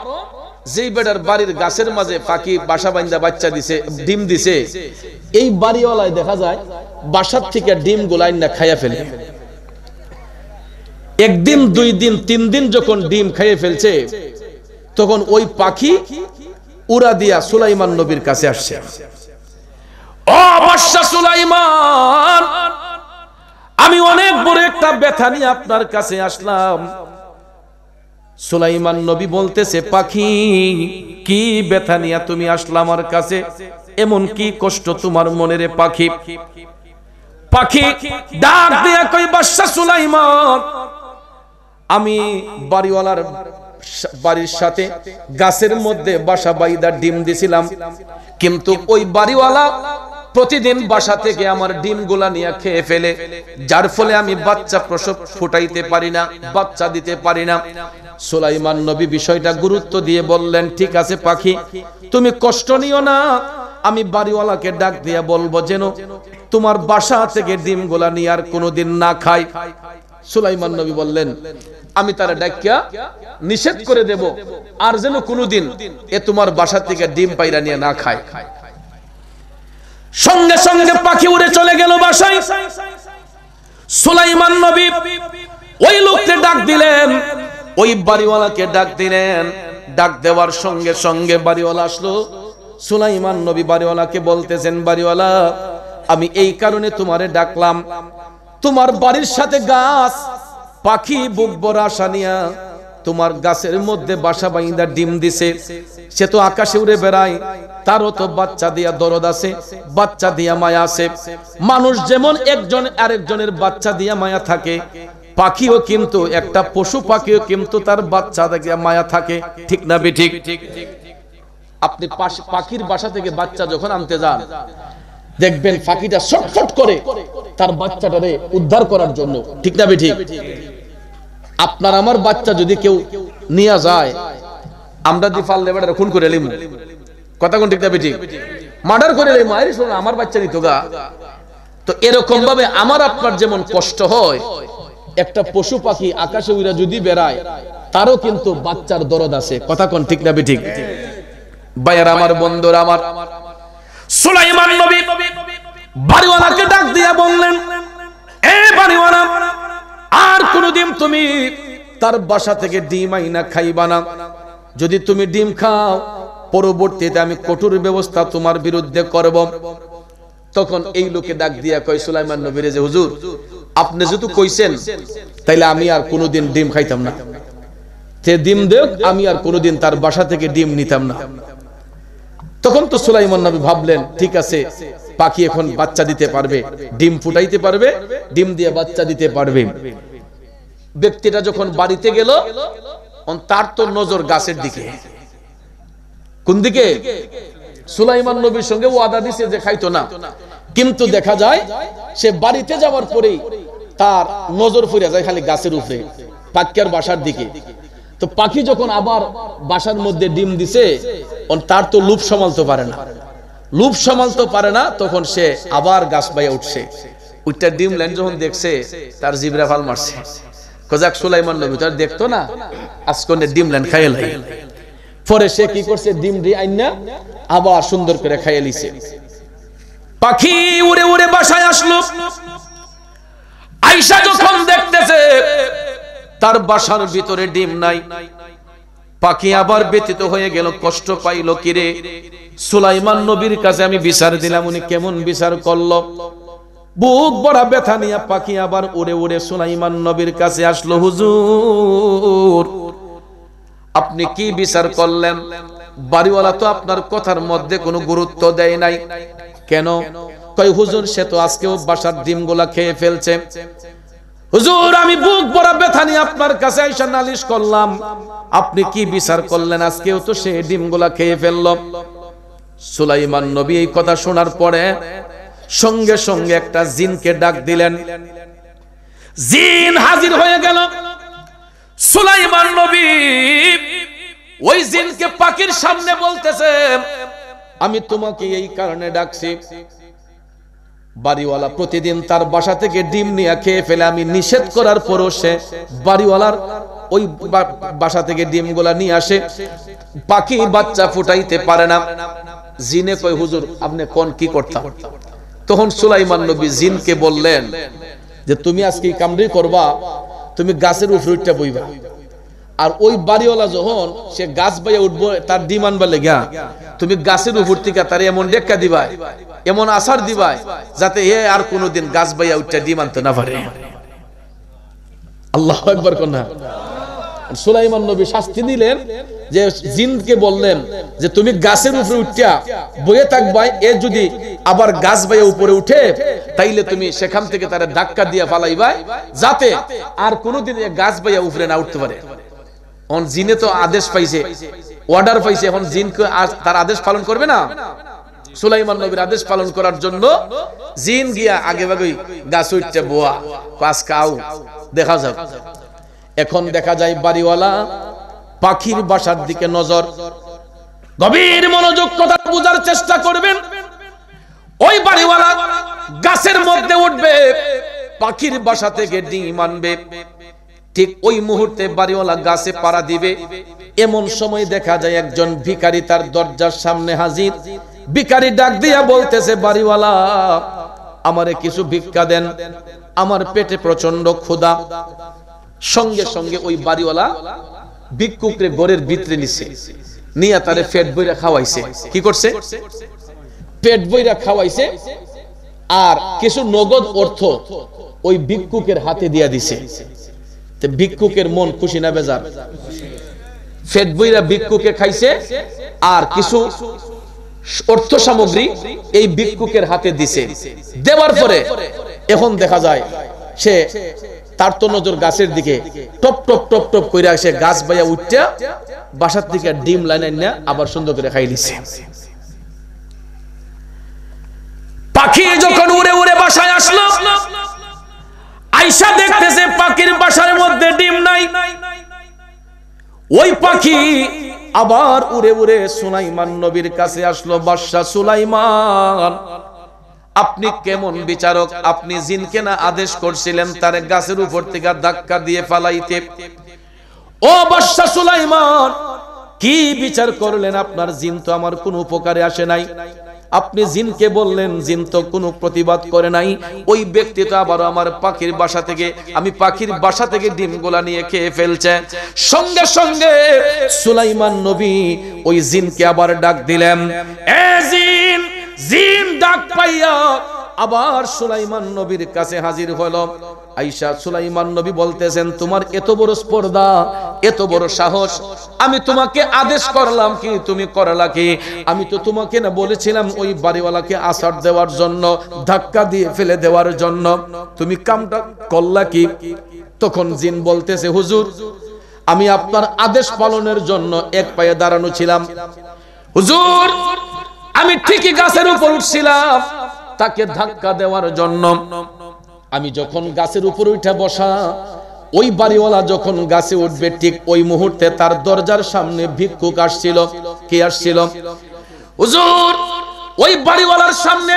যেই বেটার বাড়ির গাছের মাঝে পাখি বাসা বাঁধা বাচ্চা দিছে, ডিম দিছে, এই বাড়িওয়ালায় দেখা যায় বাসার থেকে ডিম গুলাই না খাইয়া ফেলে। একদিন, 2 দিন, 3 দিন যখন ডিম খাইয়ে ফেলছে, তখন ওই পাখি উড়া দিয়া সুলাইমান নবীর কাছে আসছে। ও বাদশা সুলাইমান, আমি অনেক বড় একটা ব্যথা নিয়ে আপনার কাছে আসলাম। সুলাইমান নবী বলতেছে, পাখি কি ব্যথা নিয়ে তুমি আসলা আমার কাছে? এমন কি কষ্ট তোমার মনে রে পাখি? পাখি ডাক দিয়া কই, বাদশা সুলাইমান, আমি বাড়িওয়ালার বাড়ির সাথে গাছের মধ্যে বাসা বাইদা ডিম দিছিলাম, কিন্তু ওই বাড়িওয়ালা প্রতিদিন বাসা থেকে আমার ডিমগুলা নিয়ে খেয়ে ফেলে, যার ফলে আমি বাচ্চা প্রসব ফুটাইতে পারি না, বাচ্চা দিতে পারি না। সুলাইমান নবী বিষয়টা গুরুত্ব দিয়ে বললেন, ঠিক আছে পাখি, তুমি কষ্ট নিও না, আমি বাড়িওয়ালাকে ডাক দিয়া বলবো যেন তোমার বাসা থেকে ডিমগুলা নিয়ে আর কোনোদিন না খায়। সুলাইমান নবী বললেন, আমি তারা ডাকিয়া নিষেধ করে দেব, আর যেন কোনোদিন এ তোমার বাসা থেকে ডিম পাইরা নিয়ে না খায়। সঙ্গে সঙ্গে পাখি উড়ে চলে গেল বাসায়। সুলাইমান নবী ওই লোককে ডাক দিলেন, ওই বাড়িওয়ালাকে ডাক দিলেন। ডাক দেওয়ার সঙ্গে সঙ্গে বাড়িওয়ালা আসলো। সুলাইমান নবী বাড়িওয়ালাকে বলতেছেন, বাড়িওয়ালা, আমি এই কারণে তোমারে ডাকলাম, তোমার বাড়ির সাথে গাছ, পাখি বুক ভরা আশা নিয়া তোমার গাছের মধ্যে বাসা বাইন্দা ডিম দিছে, সে তো আকাশে উড়ে বেড়ায়, তারও তো বাচ্চা দিয়া দরদ আছে, বাচ্চা দিয়া মায়া আছে। মানুষ যেমন একজন আরেকজনের বাচ্চা দিয়া মায়া থাকে, পাখিও কিন্তু, একটা পশু পাখিও কিন্তু তার বাচ্চা দিয়া মায়া থাকে, ঠিক না বেঠিক? আপনি পাখির বাসা থেকে বাচ্চা যখন আনতে যান, দেখবেন পাখিটা ছটফট করে তার বাচ্চাটারে উদ্ধার করার জন্য, ঠিক না বেঠিক? আপনার আমার বাচ্চা যদি কেউ নিয়ে যায়, আমরা দি ফাললে বেটা খুন করে লিমু, কথা কোন, ঠিক না বেঠিক? মার্ডার করে লিমু, আরে শোনো আমার বাচ্চা নিত গা। তো এরকম ভাবে আমার আপনার যেমন কষ্ট হয়, একটা পশু পাখি আকাশে উড়া যদি বেড়ায়, তারও কিন্তু বাচ্চার দরদ আছে, কথা কোন, ঠিক না বেঠিক? ভাইয়ার আমার, বন্ধুরা আমার, সুলাইমান নবী বাড়িওয়ালাকে ডাক দিয়া বললেন, এ বাড়িওয়ালা, আর কোনদিন তুমি তার বাসা থেকে ডিম আইনা খাইবা না। যদি তুমি ডিম খাও, পরবর্তীতে আমি কঠোর ব্যবস্থা তোমার বিরুদ্ধে করব। তখন এই লোকে ডাক দিয়া কয় সুলাইমান নবীরে, যে হুজুর, আপনি যেহেতু কইছেন, তাইলে আমি আর কোনদিন ডিম খাইতাম না, তে ডিম দেও, আমি আর কোনদিন তার বাসা থেকে ডিম নিতাম না। তখন তো সুলাইমান নবী ভাবলেন, ঠিক আছে, পাখি এখন বাচ্চা দিতে পারবে, ডিম ফুটাইতে পারবে, ডিম দিয়ে বাচ্চা দিতে পারবে। ব্যক্তিটা যখন বাড়িতে গেল, তার তো নজর গাছের দিকে। কোন দিকে? সুলাইমান নবীর সঙ্গে ওয়াদা দিছে যে খাইতো না, কিন্তু দেখা যায় সে বাড়িতে যাওয়ার পরেই তার নজর ফিরে যায় খালি গাছের উপরে, পাখির বাসার দিকে। তো পাখি যখন আবার বাসার মধ্যে ডিম দিছে, তার তো লুপ সামালতে পারে না, লুপ সামালতে পারে না, তখন সে আবার গাছ বাইয়া উঠছে। ওইটা ডিম লাইন যখন দেখছে, তার জিবরা ফাল মারছে, কজাক সুলাইমান নবী তার দেখতো না, আজকে ডিম লাইন খাইয়ে লাই। পরে সে কি করছে, ডিম দিয়ে আইনা আবার সুন্দর করে খাইয়ে লিছে। পাখি উড়ে উড়ে বাসায় আসলো। আয়েশা যখন দেখতেছে তার বাসার ভিতরে ডিম নাই, পাখি আবার ব্যথিত হয়ে গেল, কষ্ট পাইল, কিরে সুলাইমান নবীর কাছে আমি বিচার দিলাম, উনি কেমন বিচার করলো? বুক ভরা ব্যথা নিয়ে পাখি আবার উড়ে উড়ে সুলাইমান নবীর কাছে আসলো। হুজুর, আপনি কি বিচার করলেন? বাড়িওয়ালা তো আপনার কথার মধ্যে কোনো গুরুত্ব দেয় নাই। কেন? কয় হুজুর, সে তো আজকেও বাসার ডিমগুলা খেয়ে ফেলছে। হুজুর, আমি বুক ভরা ব্যথা নিয়ে আপনার কাছে আইসা নালিশ করলাম, আপনি কি বিচার করলেন? আজকেও তো সে ডিমগুলা খেয়ে ফেলল। সুলাইমান নবী এই কথা শোনার পরে সঙ্গে সঙ্গে একটা জিনকে ডাক দিলেন। জিন হাজির হয়ে গেল। সুলাইমান নবী ওই জিনকে পাখির সামনে বলতেছে, আমি তোমাকে এই কারণে ডাকছি, বাড়িওয়ালা প্রতিদিন তার বাসা থেকে ডিম নিয়ে খেয়ে ফেলে। আমি নিষেধ করার পরও সে বাড়িওয়ালার ওই বাসা থেকে ডিমগুলা নিয়ে আসে, পাখি বাচ্চা ফুটাইতে পারে না। জিনে কয়, হুজুর আপনি কোন কি করতাম? তখন সুলাইমান নবী জিনকে বললেন যে তুমি আজকে কামড়ি করবা, তুমি গাছের উপরে উঠতে বইবা, আর ওই বাড়িওয়ালা যখন সে গাছ বাইয়া উঠবো তার ডিম আনবা লেগা, তুমি গাছের উপর থেকে তার এমন ডেক্কা দিবা, এমন আসার দিবা, যাতে এ আর কোনোদিন গাছ বাইয়া উঠতে ডিম আনতে না পারে। আল্লাহু আকবার কন্যা। সুলাইমান নবী শাস্তি দিলেন, যে জিনকে বললেন যে তুমি গাছের উপরে উঠিয়া বয়ে থাকবা, এ যদি আবার গাছ বাইয়া উপরে উঠে তাইলে তুমি সেখান থেকে তার ধাক্কা দিয়া ফালাইবা, যাতে আর কোনোদিন গাছ বাইয়া উপরে না উঠতে পারে। এখন জিনে তো আদেশ পাইছে, অর্ডার পাইছে, এখন জিনকে তার আদেশ পালন করবে না। সুলাইমান নবীর আদেশ পালন করার জন্য জিন গিয়া আগে ভাগেই গাছ উঠতে বোয়া পাঁচ কাউ দেখা যাক। এখন দেখা যায় বাড়িওয়ালা পাখির বাসার দিকে নজর, গভীর মনোযোগ কথা বোঝার চেষ্টা করবেন। ওই বাড়িওয়ালা গাছের মধ্যে উঠবে, পাখির বাসা থেকে ডিম আনবে। ঠিক ওই মুহূর্তে বাড়িওয়ালা গাছে পাড়া দিবে, এমন সময় দেখা যায় একজন ভিখারি তার দরজার সামনে হাজির। ভিখারি ডাক দিয়া বলতেছে, বাড়িওয়ালা আমারে কিছু ভিক্ষা দেন, আমার পেটে প্রচন্ড ক্ষুধা। সঙ্গে সঙ্গে ওই বাড়িওয়ালা ভিক্ষুকরে ঘরের ভিতরে নিছে, নিয়ে তারে পেট বইরা খাওয়াইছে। কি করছে? পেট বইরা খাওয়াইছে, আর কিছু নগদ অর্থ ওই ভিক্ষুকের হাতে দিয়া দিছে। ভিক্ষুকের মন খুশি না বেজার? পেট বইরা ভিক্ষুকে খাইছে, আর কিছু অর্থ সামগ্রী এই ভিক্ষুকের হাতে দিছে। দেওয়ার পরে এখন দেখা যায় সে তার তো নজর গাছের দিকে, টপ টপ টপ টপ করে আসে গাছ বাইয়া উঠটা বাসার থেকে ডিম লাইন না আবার সুন্দর করে খাই দিছে। পাখি যখন উড়ে উড়ে বাসায় আসলো, আয়সা দেখতেছে পাখির বাসার মধ্যে ডিম নাই। ওই পাখি আবার উড়ে উড়ে সুলাইমান নবীর কাছে আসলো। বাদশা সুলাইমান, আপনি কেমন বিচারক? আপনি জিনকে না আদেশ করছিলেন তার গাছের উপর থেকে ধাক্কা দিয়ে ফালাইতে? ও বাদশা সুলাইমান, কি বিচার করলেন? আপনার জিন তো আমার কোনো উপকারে আসে নাই। আপনি জিনকে বললেন, জিন তো কোনো প্রতিবাদ করে নাই। ওই ব্যক্তি তো আবার আমার পাখির বাসা থেকে, আমি পাখির বাসা থেকে ডিমগুলা নিয়ে খেয়ে ফেলছে। সঙ্গে সঙ্গে সুলাইমান নবী ওই জিনকে আবার ডাক দিলেন। এ জিন! জিন ডাক পাইয়া আবার সুলাইমান নবীর কাছে হাজির হলো। আয়েশা সুলাইমান নবী বলতেছেন, তোমার এত বড় স্পর্ধা, এত বড় সাহস, আমি তোমাকে আদেশ করলাম কি তুমি করলা কি? আমি তো তোমাকে না বলেছিলাম ওই বাড়িওয়ালাকে আছাড় দেওয়ার জন্য, ধাক্কা দিয়ে ফেলে দেওয়ার জন্য, তুমি কামটা করলা কি? তখন জিন বলতেছে, হুজুর আমি আপনার আদেশ পালনের জন্য এক পায়ে দাঁড়ানো ছিলাম। হুজুর আমি ঠিকই গাছের উপর উঠছিলাম তাকে ধাক্কা দেওয়ার জন্য। আমি যখন গাছের উপর উঠে বসা, ওই বাড়িওয়ালা যখন গাছে উঠবে ঠিক ওই মুহূর্তে তার দরজার সামনে ভিক্ষুক আসছিল। কে আসছিল? হুজুর ওই বাড়িওয়ালার সামনে,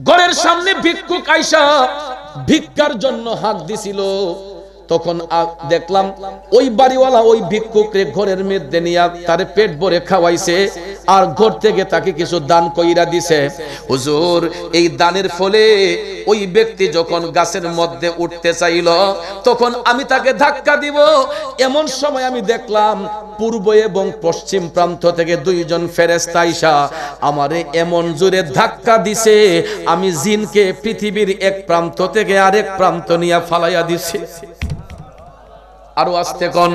ঘরের সামনে ভিক্ষুক আইসা ভিক্ষার জন্য হাত দিছিল। তখন দেখলাম ওই বাড়িওয়ালা ওই ভিক্ষুককে ঘরের মধ্যে নিয়ে তার পেট ভরে খাওয়াইছে, আর ঘর থেকে তাকে কিছু দান কইরা দিছে। হুজুর এই দানের ফলে ওই ব্যক্তি যখন গাছের মধ্যে উঠতে চাইল, তখন আমি তাকে ধাক্কা দিব। এমন সময় আমি দেখলাম পূর্ব এবং পশ্চিম প্রান্ত থেকে দুইজন ফেরেশতা আইসা আমারে এমন জোরে ধাক্কা দিছে, আমি জিনকে পৃথিবীর এক প্রান্ত থেকে আরেক প্রান্ত নিয়ে ফালাইয়া দিছি। আরো আস্তে কোন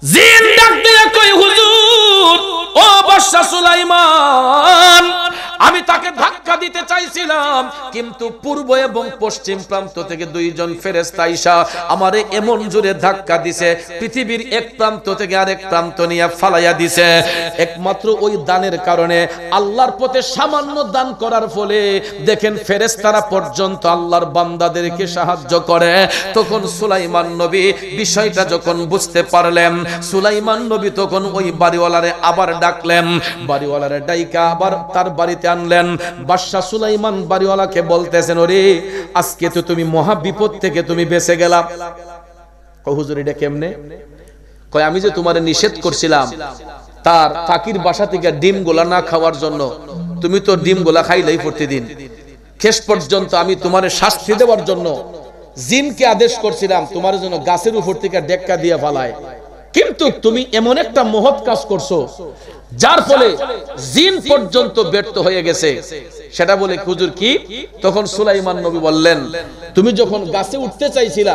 জিন ডাক দিয়ে কই, হুজুর ও বাদশা সুলাইমান, আমি তাকে ধাক্কা দিতে চাইছিলাম, কিন্তু পূর্ব এবং পশ্চিম প্রান্ত থেকে দুইজন ফেরেশতা আইসা আমারে এমন জোরে ধাক্কা দিছে, পৃথিবীর এক প্রান্ত থেকে আরেক প্রান্ত নিয়ে ফালাইয়া দিছে। একমাত্র ওই দানের কারণে, আল্লাহর পথে সামান্য দান করার ফলে দেখেন ফেরেশতারা পর্যন্ত আল্লাহর বান্দাদেরকে সাহায্য করে। তখন সুলাইমান নবী বিষয়টা যখন বুঝতে পারলেন, সুলাইমান নবী তখন ওই বাড়িওয়ালারে আবার ডাকলেন, বাড়িওয়ালারে ডাইকা আবার তার বাড়িতে আনলেন। বাদশা সুলাইমান বাড়িওয়ালাকে বলতেছেন, ওরে আজকে তো তুমি মহা বিপদ থেকে তুমি বেঁচে গেলা। কয় হুজুর এটা কেমনে? কয় আমি যে তোমারে নিষেধ করছিলাম তার ফাকির বাসা থেকে ডিম গোলা না খাওয়ার জন্য, তুমি তো ডিম গোলা খাইলেই প্রতিদিন। শেষ পর্যন্ত আমি তোমারে শাস্তি দেওয়ার জন্য জিনকে আদেশ করছিলাম তোমার জন্য গাছের উপর থেকে ডেক্কা দিয়ে ফালায়, কিন্তু তুমি এমন একটা মহৎ কাজ করছো যার ফলে জিন পর্যন্ত ব্যর্থ হয়ে গেছে। সেটা বলে হুজুর কি? তখন সুলাইমান নবী বললেন, তুমি যখন গাছে উঠতে চাইছিলা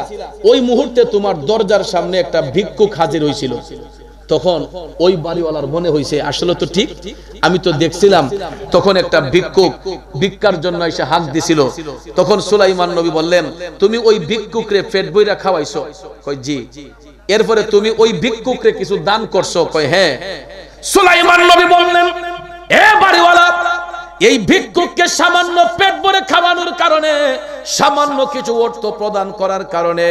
ওই মুহূর্তে তোমার দরজার সামনে একটা ভিক্ষুক হাজির হয়েছিল। তখন ওই বাড়িওয়ালার মনে হয়েছে আসলে তো ঠিক, আমি তো দেখছিলাম তখন একটা ভিক্ষুক ভিক্ষার জন্য এসে হাত দিছিল। তখন সুলাইমান নবী বললেন, তুমি ওই ভিক্ষুকরে পেট বইরা খাওয়াইছো? কয় জি। এরপরে তুমি ওই ভিক্ষুকরে কিছু দান করছো? কয় হ্যাঁ। সুলাইমান নবী বললেন, এ বাড়িওয়ালা, এই ভিক্ষুককে সামান্য পেট ভরে খাওয়ানোর কারণে, সামান্য কিছু অর্থ প্রদান করার কারণে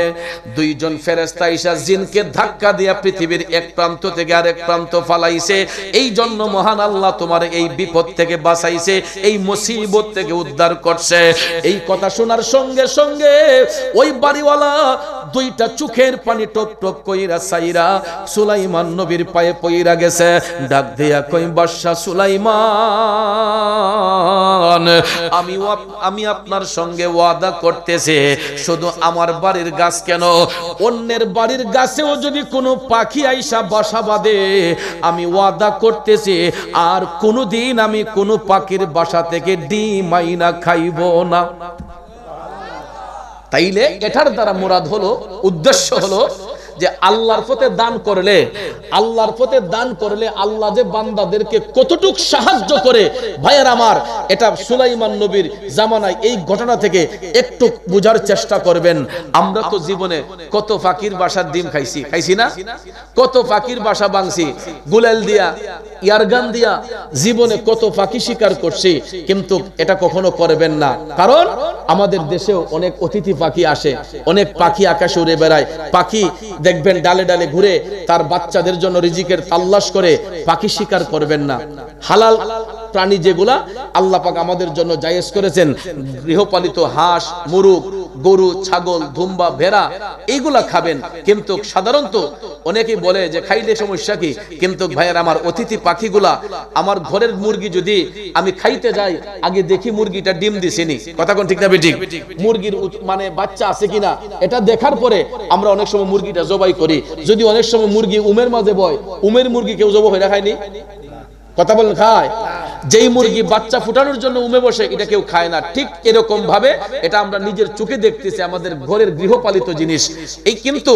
দুইজন ফেরেশতা ঈশা জিনকে ধাক্কা দিয়া পৃথিবীর এক প্রান্ত থেকে আরেক প্রান্ত ফালাইছে। এই জন্য মহান আল্লাহ তোমার এই বিপদ থেকে বাঁচাইছে, এই মুসিবত থেকে উদ্ধার করছে। এই কথা শোনার সঙ্গে সঙ্গে ওই বাড়িওয়ালা দুইটা চোখের পানি টপ টপ কইরা সাইরা সুলাইমান নবীর পায়ে পইরা গেছে। ডাক দিয়া কই, বাদশা সুলাইমান, আমি আপনার সঙ্গে ওয়াদা করতেছি, শুধু আমার বাড়ির গাছ কেন, অন্যের বাড়ির গাছেও যদি কোনো পাখি আইসা বাসা বাঁধে, আমি ওয়াদা করতেছি আর কোনোদিন আমি কোনো পাখির বাসা থেকে ডিম আইনা খাইব না। তাইলে এটার দ্বারা মুরাদ হলো, উদ্দেশ্য হলো যে আল্লাহর পথে দান করলে, আল্লাহর পথে দান করলে আল্লাহ যে বান্দাদেরকে কতটুক সাহায্য করে। ভাইয়ের আমার, এটা সুলাইমান নবীর জামানায় এই ঘটনা থেকে একটু বোঝার চেষ্টা করবেন। আমরা তো জীবনে কত ফাকির বাসার ডিম খাইছি, খাইছি না? কত ফাকির বাসা ভাঙছি, গুলাল দিয়া, ইয়ারগান দিয়া, জীবনে কত ফাঁকি শিকার করছি, কিন্তু এটা কখনো করবেন না। কারণ আমাদের দেশেও অনেক অতিথি পাখি আসে, অনেক পাখি আকাশে উড়ে বেড়ায়। পাখি দেখবেন ডালে ডালে ঘুরে তার বাচ্চাদের জন্য রিজিকের তালাশ করে। পাখি শিকার করবেন না। হালাল প্রাণী যেগুলা আল্লাহ পাক আমাদের জন্য জায়েজ করেছেন, গৃহপালিত হাঁস, মুরগ, গরু, ছাগল, দুম্বা, ভেড়া, এইগুলা খাবেন। কিন্তু সাধারণত অনেকেই বলে যে খাইলে সমস্যা কি, কিন্তু ভাইয়ের আমার, অতিথি পাখিগুলা, আমার ঘরের মুরগি যদি আমি খাইতে যাই, আগে দেখি মুরগিটা ডিম দিছেনি, কথা কোন ঠিক না বেঠিক, মুরগির মানে বাচ্চা আছে কিনা, এটা দেখার পরে আমরা অনেক সময় মুরগিটা জবাই করি। যদি অনেক সময় মুরগি উমের মাঝে বয়, উমের মুরগি কেউ জবাই হয়ে খায়নি, কথা বলেন খায়? যেই মুরগি বাচ্চা ফুটানোর জন্য উমে বসে, এটা কেউ খায় না। ঠিক এরকম ভাবে এটা আমরা নিজের চোখে দেখতেছি, আমাদের ঘরের গৃহপালিত জিনিস। এই কিন্তু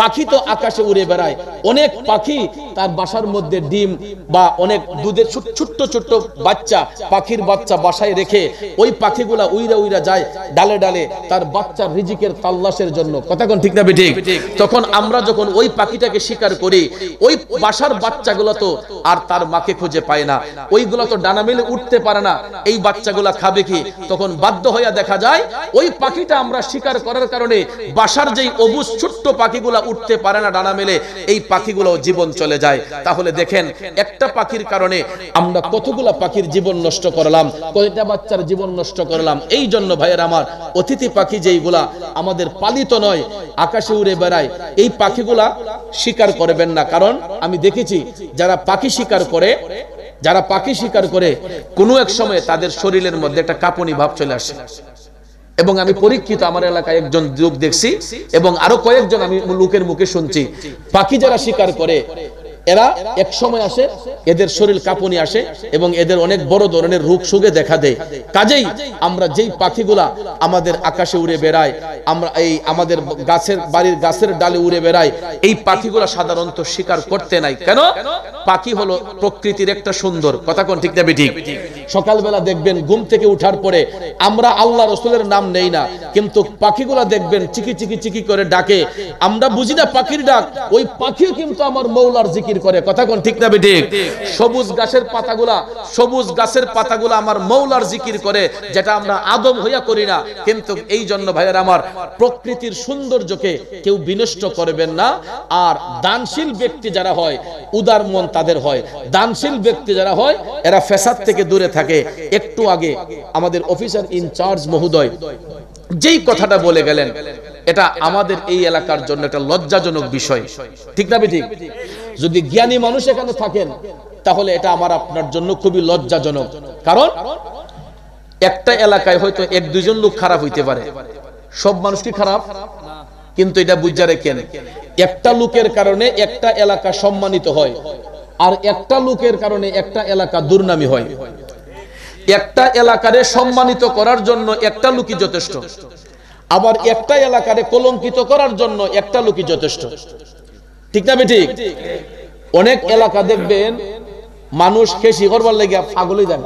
পাখি তো আকাশে উড়ে বেড়ায়, অনেক পাখি তার বাসার মধ্যে ডিম বা অনেক দুধের ছোট্ট ছোট্ট বাচ্চা, পাখির বাচ্চা বাসায় রেখে ওই পাখিগুলা উইরা উইরা যায় ডালে ডালে তার বাচ্চার রিজিকের তাল্লাশের জন্য, কথা কোন ঠিক না বেঠিক? তখন আমরা যখন ওই পাখিটাকে শিকার করি, ওই বাসার বাচ্চাগুলো তো আর তার মাকে খুঁজে পায় না, ওইগুলো তো ডানা মেলে উঠতে পারে না, এই বাচ্চাগুলা খাবে কি? তখন বাধ্য হইয়া দেখা যায় ওই পাখিটা আমরা শিকার করার কারণে বাসার যেই অবুজ ছোট্ট পাখিগুলা উঠতে পারে না ডানা মেলে, এই পাখিগুলো জীবন চলে যায়। তাহলে দেখেন একটা পাখির কারণে আমরা কতগুলা পাখির জীবন নষ্ট করলাম, কয়টা বাচ্চার জীবন নষ্ট করলাম। এই জন্য ভাইয়ের আমার, অতিথি পাখি যেইগুলা আমাদের পালিত নয়, আকাশে উড়ে বেড়ায়, এই পাখিগুলা শিকার করবেন না। কারণ আমি দেখেছি যারা পাখি শিকার করে কোনো এক সময় তাদের শরীরের মধ্যে একটা কাঁপুনি ভাব চলে আসে। এবং আমি পরীক্ষিত, আমার এলাকায় একজন লোক দেখছি এবং আরো কয়েকজন আমি লোকের মুখে শুনছি, পাখি যারা শিকার করে এরা এক সময় আসে এদের শরীর কাঁপুনি আসে এবং এদের অনেক বড় ধরনের রোগ শোকে দেখা দেয়। কাজেই আমরা যেই পাখিগুলা আমাদের আকাশে উড়ে বেড়ায়, আমরা এই আমাদের বাড়ির গাছের ডালে উড়ে বেড়ায়, এই পাখিগুলা সাধারণত শিকার করতে নাই। কেন? পাখি হলো প্রকৃতির একটা সুন্দর, কথা কোন ঠিক না বেঠিক? সকালবেলা দেখবেন ঘুম থেকে উঠার পরে আমরা আল্লাহ রাসূলের নাম নেই না, কিন্তু পাখিগুলা দেখবেন চিকি চিকি চিকি করে ডাকে, আমরা বুঝি না পাখির ডাক, ওই পাখিও কিন্তু আমার মৌলার জিকির করে, কথা কোন ঠিক না বেঠিক? সবুজ গাছের পাতাগুলা আমার মৌলার জিকির করে, যেটা আমরা আদম হইয়া করি না। কিন্তু এই জন্য ভাইয়ের আমার, প্রকৃতির সৌন্দর্যকে কেউ বিনষ্ট করবেন না। আর দানশীল ব্যক্তি যারা হয়, উদার মন তাদের হয়, দানশীল ব্যক্তি যারা হয় এরা ফ্যাসাদ থেকে দূরে থাকে। একটু আগে আমাদের অফিসার ইনচার্জ মহোদয় যেই কথাটা বলে গেলেন, এটা আমাদের এই এলাকার জন্য একটা লজ্জাজনক বিষয়, ঠিক না বেঠিক? যদি জ্ঞানী মানুষ এখানে থাকেন তাহলে এটা আমার আপনার জন্য খুবই লজ্জাজনক। কারণ একটা এলাকায় হয়তো এক দুজন লোক খারাপ হইতে পারে, সব মানুষ কি খারাপ? কিন্তু এটা বুঝা রেখেন, একটা লোকের কারণে একটা এলাকা সম্মানিত হয়, আর একটা লোকের কারণে একটা এলাকা দুর্নামি হয়। একটা এলাকারে সম্মানিত করার জন্য একটা লোকই যথেষ্ট, আবার একটা এলাকারে কলঙ্কিত করার জন্য একটা লোকই যথেষ্ট, ঠিক না বেঠিক? অনেক এলাকা দেখবেন মানুষ খেসি করবার লেগে পাগল হয়ে যায়,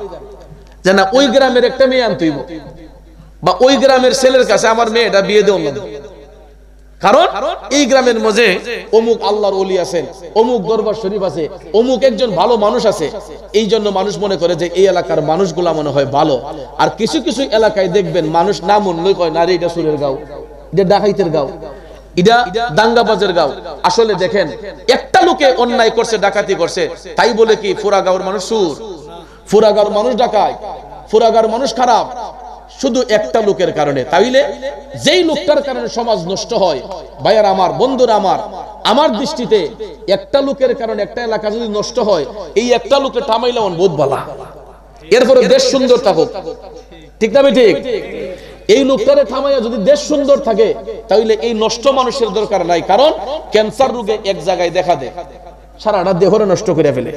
যে না ওই গ্রামের একটা মেয়ে আনতে হইব, বা ওই গ্রামের ছেলের কাছে আমার মেয়েটা বিয়ে দেওয়া, কারণ এই গ্রামের মধ্যে অমুক আল্লাহর ওলি আছেন, অমুক দরবার শরীফ আছে, অমুক একজন ভালো মানুষ আছে। এই জন্য মানুষ মনে করে যে এই এলাকার মানুষগুলা মনে হয় ভালো। আর কিছু কিছু এলাকায় দেখবেন মানুষ নাম উল্লেখ হয় না, রে এটা সুরের গাঁও, এটা ডাকাইতের গাঁও, এটা দাঙ্গাবাজের গাঁও। আসলে দেখেন, একটা লোকে অন্যায় করছে, ডাকাতি করছে, তাই বলে কি পুরা গাঁওর মানুষ সুর, পুরা গাঁওর মানুষ ডাকায়, পুরা গাঁওর মানুষ খারাপ? শুধু একটা লোকের কারণে। তাইলে যেই লোকটার কারণে সমাজ নষ্ট হয়, ভাইয়ার আমার, বন্ধুরা আমার, আমার দৃষ্টিতে একটা লোকের কারণে একটা এলাকা যদি নষ্ট হয়, এই একটা লোকে থামাইলে আমার বোধ বালা, এরপরে দেশ সুন্দর থাকুক, ঠিক না ঠিক? এই লোকটারে থামাইয়া যদি দেশ সুন্দর থাকে, তাহলে এই নষ্ট মানুষের দরকার নাই। কারণ ক্যান্সার রোগে এক জায়গায় দেখা দেয়, সারাটা দেহরে নষ্ট করে ফেলে।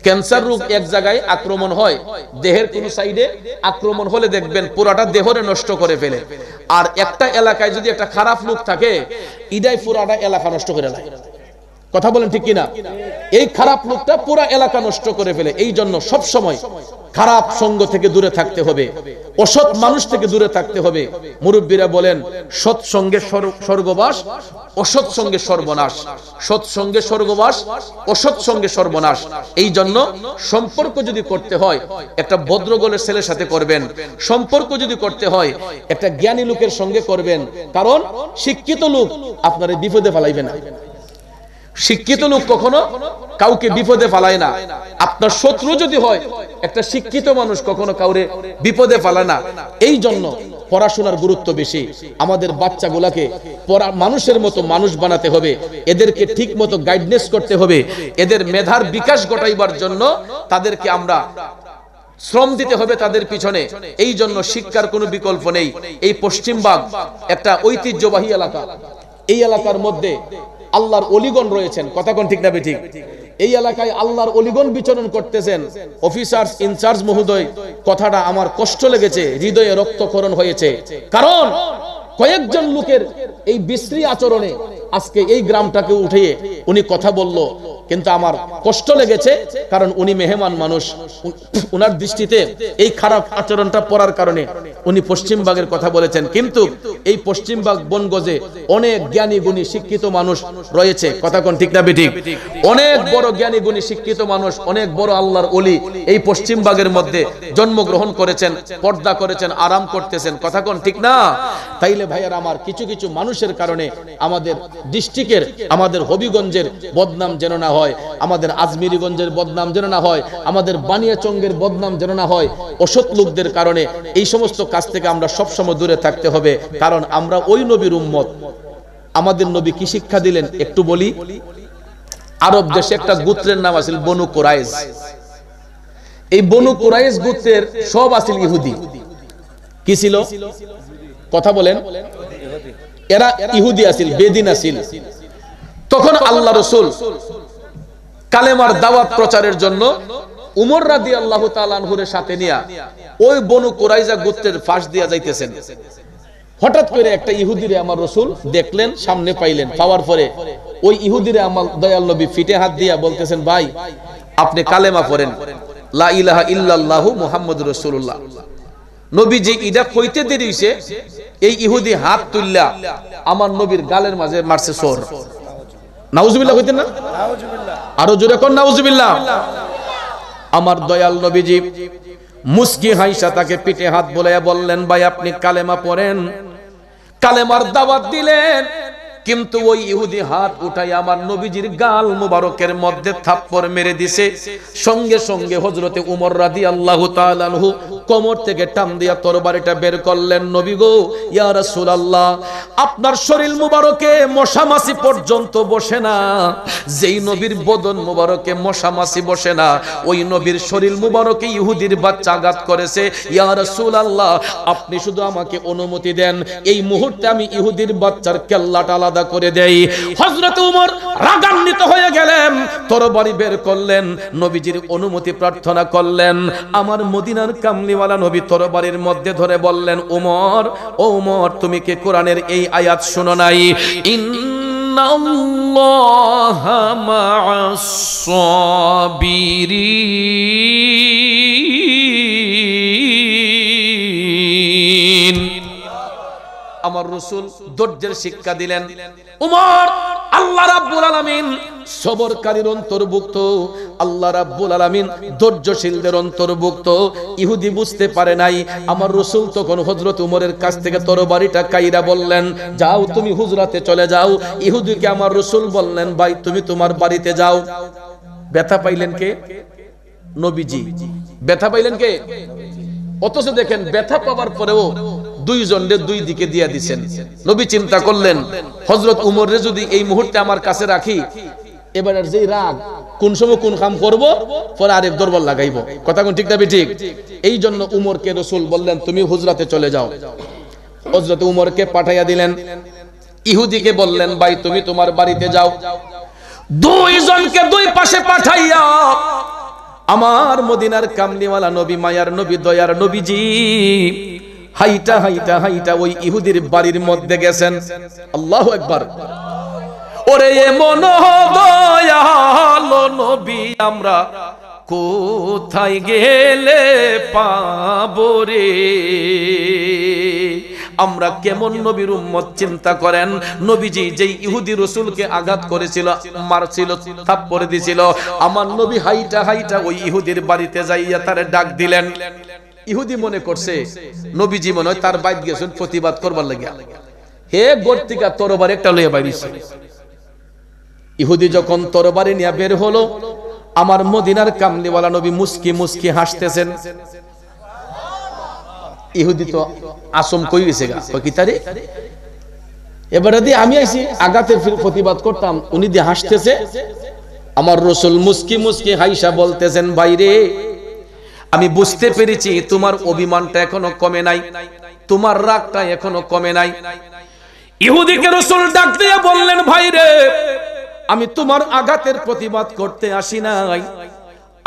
ক্যান্সার রোগ এক জায়গায় আক্রমণ হয়, দেহের কোন সাইডে আক্রমণ হলে দেখবেন পুরাটা দেহরে নষ্ট করে ফেলে। আর একটা এলাকায় যদি একটা খারাপ লোক থাকে, ইদাই পুরাটা এলাকা নষ্ট করে দেয়, কথা বলেন ঠিক কিনা? এই খারাপ লোকটা পুরা এলাকা নষ্ট করে ফেলে। এই জন্য সব সময় খারাপ সঙ্গ থেকে দূরে থাকতে হবে, অসৎ মানুষ থেকে দূরে থাকতে হবে। মুরব্বীরা বলেন, সৎ সঙ্গে স্বর্গবাস, অসৎ সঙ্গে সর্বনাশ। সৎ সঙ্গে স্বর্গবাস, অসৎ সঙ্গে সর্বনাশ। এই জন্য সম্পর্ক যদি করতে হয় একটা ভদ্রগলের ছেলের সাথে করবেন, সম্পর্ক যদি করতে হয় একটা জ্ঞানী লোকের সঙ্গে করবেন। কারণ শিক্ষিত লোক আপনার বিপদে ফেলাইবে না, শিক্ষিত লোক কখনো কাউকে বিপদে ফেলায় না। আপনার শত্রু যদি হয়, একটা শিক্ষিত মানুষ কখনো কাউরে বিপদে ফেলায় না। এই জন্য পড়াশোনার গুরুত্ব বেশি। আমাদের বাচ্চাগুলাকে মানুষের মতো মানুষ বানাতে হবে, এদেরকে ঠিক মতো গাইডনেস করতে হবে, এদের মেধার বিকাশ ঘটাইবার জন্য তাদেরকে আমরা শ্রম দিতে হবে তাদের পিছনে। এই জন্য শিক্ষার কোনো বিকল্প নেই। এই পশ্চিমবাগ একটা ঐতিহ্যবাহী এলাকা, এই এলাকার মধ্যে আল্লাহর অলিগণ রয়েছেন, কথা কোন ঠিক না বেঠিক? এই এলাকায় আল্লাহর অলিগণ বিচরণ করতেছেন। অফিসার ইনচার্জ মহোদয়, কথাটা আমার কষ্ট লেগেছে, হৃদয়ে রক্তক্ষরণ হয়েছে। কারণ কয়েকজন লোকের এই বিশ্রী আচরণে আজকে এই গ্রামটাকে উঠিয়ে উনি কথা বলল। কিন্তু আমার কষ্ট লেগেছে, কারণ উনি মেহমান মানুষ, উনার দৃষ্টিতে এই খারাপ আচরণটা পড়ার কারণে উনি পশ্চিমবাগের কথা বলেছেন। কিন্তু এই পশ্চিমবাগ বনগজে অনেক জ্ঞানী গুণী শিক্ষিত মানুষ রয়েছে, কথা কোন ঠিক না বেঠিক? অনেক বড় জ্ঞানী গুণী শিক্ষিত মানুষ, অনেক বড় আল্লাহর ওলি এই পশ্চিমবাগের মধ্যে জন্মগ্রহণ করেছেন, পর্দা করেছেন, আরাম করতেছেন, কথা কোন ঠিক না? তাইলে ভাইয়ার আমার, কিছু কিছু মানুষের কারণে আমাদের ডিস্ট্রিক্টের, আমাদের হবিগঞ্জের বদনাম যেন না হয়, আমাদের আজমিরিগঞ্জের বদনাম যেন না হয়, আমাদের বানিয়াচঙ্গের বদনাম যেন না হয়। অসৎ লোকদের কারণে এই সমস্ত কাজ থেকে আমরা সবসময় দূরে থাকতে হবে, কারণ আমরা ওই নবীর উম্মত। আমাদের নবী কি শিক্ষা দিলেন একটু বলি। আরব দেশে একটা গোত্রের নাম আছিল বনু কুরাইজ। এই বনু কুরাইজ গোত্রের সব আছিল ইহুদি। কি ছিল? কথা বলেন। এরা ইহুদি আছিল, বেদিন আছিল। তখন আল্লাহ রাসূল কালেমার দাওয়াত প্রচারের জন্য উমর রাদিয়াল্লাহু তাআলা আনহুর সাথে নিয়া ওই বনু কুরাইজা গোত্রের ফাঁস দিয়া যাইতেছেন। হঠাৎ করে একটা ইহুদিরে আমার রাসূল দেখলেন, সামনে পাইলেন। পাওয়ার পরে ওই ইহুদিরে আমার দয়াল নবী ফিটে হাত দিয়া বলতেছেন, ভাই আপনি কালেমা পড়েন, লা ইলাহা ইল্লাল্লাহু মুহাম্মাদুর রাসূলুল্লাহ। নবীজি ইদা কইতে দেরি হইছে, এই ইহুদি হাত তুললা আমার নবীর গালের মাঝে মারছে সর। নাউজুবিল্লাহ কইতেন না? নাউজুবিল্লাহ। আরো জোরে কোন নাউজুবিল্লাহ। আমার দয়াল নবীজি মুস্কি হাইসা তাকে পিঠে হাত বুলাইয়া বললেন, ভাই আপনি কালেমা পড়েন। কালেমার দাওয়াত দিলেন, কিন্তু ওই ইহুদি হাত উঠাই আমার নবীজির গাল মুবারকের মধ্যে থাপ্পড় মেরে দিছে। সঙ্গে সঙ্গে হযরতে উমর রাদিয়াল্লাহু তাআলা আনহু কোমর থেকে টান দিয়া তরবারিটা বের করলেন। নবী গো, ইয়া রাসূলুল্লাহ, আপনার শরীর মুবারকে মশা মাছি পর্যন্ত বসে না। যেই নবীর বদন মুবারকে মশা মাছি বসে না, ওই নবীর শরীর মুবারকে ইহুদির বাচ্চা আঘাত করেছে। ইয়া রাসূলুল্লাহ, আপনি শুধু আমাকে অনুমতি দেন, এই মুহূর্তে আমি ইহুদির বাচ্চার কেল্লাটা আলাদা করে দেই। হযরত উমর রাগান্বিত হয়ে গেলেন, তরবারি বের করলেন, নবীজির অনুমতি প্রার্থনা করলেন। আমার মদিনার কামলিওয়ালা নবী তরবারির মধ্যে ধরে বললেন, উমর, ও উমর, তুমি কি কোরআনের এই আয়াত শুনো নাই? ইন্নাল্লাহা মা'আস সাবিরিন। আমার রাসূল ধৈর্যের শিক্ষা দিলেন। উমর, আল্লাহ রাব্বুল আলামিন সবরকারীর অন্তর্ভুক্ত, আল্লাহ রাব্বুল আলামিন ধৈর্যশীলদের অন্তর্ভুক্ত। ইহুদি বুঝতে পারে নাই। আমার রাসূল তখন হযরত উমরের কাছ থেকে তরবারিটা কাইরা বললেন, যাও তুমি হুজরাতে চলে যাও। ইহুদিকে আমার রাসূল বললেন, ভাই তুমি তোমার বাড়িতে যাও। ব্যথা পাইলেন কে? নবীজি। ব্যথা পাইলেন কে? অথচ দেখেন ব্যথা পাওয়ার পরেও দুইজনকে দুই দিকে দিয়া দিবেন। নবী চিন্তা করলেন, হযরত উমরে যদি এই মুহূর্তে আমার কাছে রাখি, এবার যে রাগ কোন সময় কোন কাম করব, পরে আরেক দরবার লাগাইব, কথা কোন ঠিক না ঠিক? এই জন্য উমরকে রাসূল বললেন, তুমি হুজরাতে চলে যাও। হযরত উমরকে পাঠাইয়া দিলেন। ইহুদিকে বললেন, ভাই তুমি তোমার বাড়িতে যাও। দুইজনকে দুই পাশে পাঠাইয়া আমার মদিনার কামলিওয়ালা নবী, মায়ার নবী, দয়ার নবীজি হাইটা হাইটা হাইটা ওই ইহুদির বাড়ির মধ্যে গেছেন। আল্লাহু আকবার। ওরে এমন দয়াল নবী আমরা কোথায় গেলে পাবো রে? আমরা কেমন নবীর উম্মত চিন্তা করেন। নবীজি যেই ইহুদি রাসূলকে আঘাত করেছিল, মারছিল, থাপ্পড় দিছিল, আমার নবী হাইটা হাইটা ওই ইহুদির বাড়িতে যাইয়া তারে ডাক দিলেন। ইহুদি মনে করছে নবীজি মনে হয় তার বাইত গেছেন প্রতিবাদ করবার লাগিয়া। হে গর্তিকা, তরবারি একটা লইয়া বাইরিছে। ইহুদি যখন তরবারি নিয়ে বের হলো, আমার মদিনার কামলিওয়ালা নবী মুস্কি মুস্কি হাসতেছেন। ইহুদি তো আসম কই গেছে গা, কি তারে এবারে দিয়ে আমি আইছি আগাতের প্রতিবাদ করতাম, উনি দিয়ে হাসতেছে। আমার রাসূল মুস্কি মুস্কি হাইসা বলতেছেন, ভাইরে আমি বুঝতে পেরেছি তোমার অভিমানটা এখনো কমে নাই, তোমার রাগটা এখনো কমে নাই। ইহুদিকে রাসূল ডাক দিয়ে বললেন, ভাইরে আমি তোমার আঘাতের প্রতিবাদ করতে আসি নাই,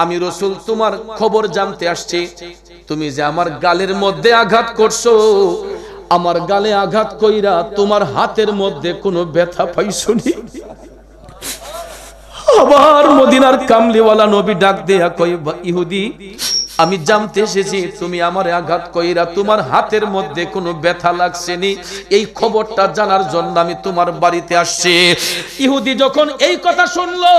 আমি রাসূল তোমার খবর জানতে আসছি। তুমি যে আমার গালের মধ্যে আঘাত করছো, আমার গালে আঘাত কইরা তোমার হাতের মধ্যে কোনো ব্যথা পাইছনি? আবার মদিনার কামলিওয়ালা নবী ডাক দেয়া কই, ইহুদি আমি জানতে এসেছি তুমি আমারে আঘাত কইরা তোমার হাতের মধ্যে কোনো ব্যথা লাগছে নি, এই খবরটা জানার জন্য আমি তোমার বাড়িতে আসছি। ইহুদি যখন এই কথা শুনলো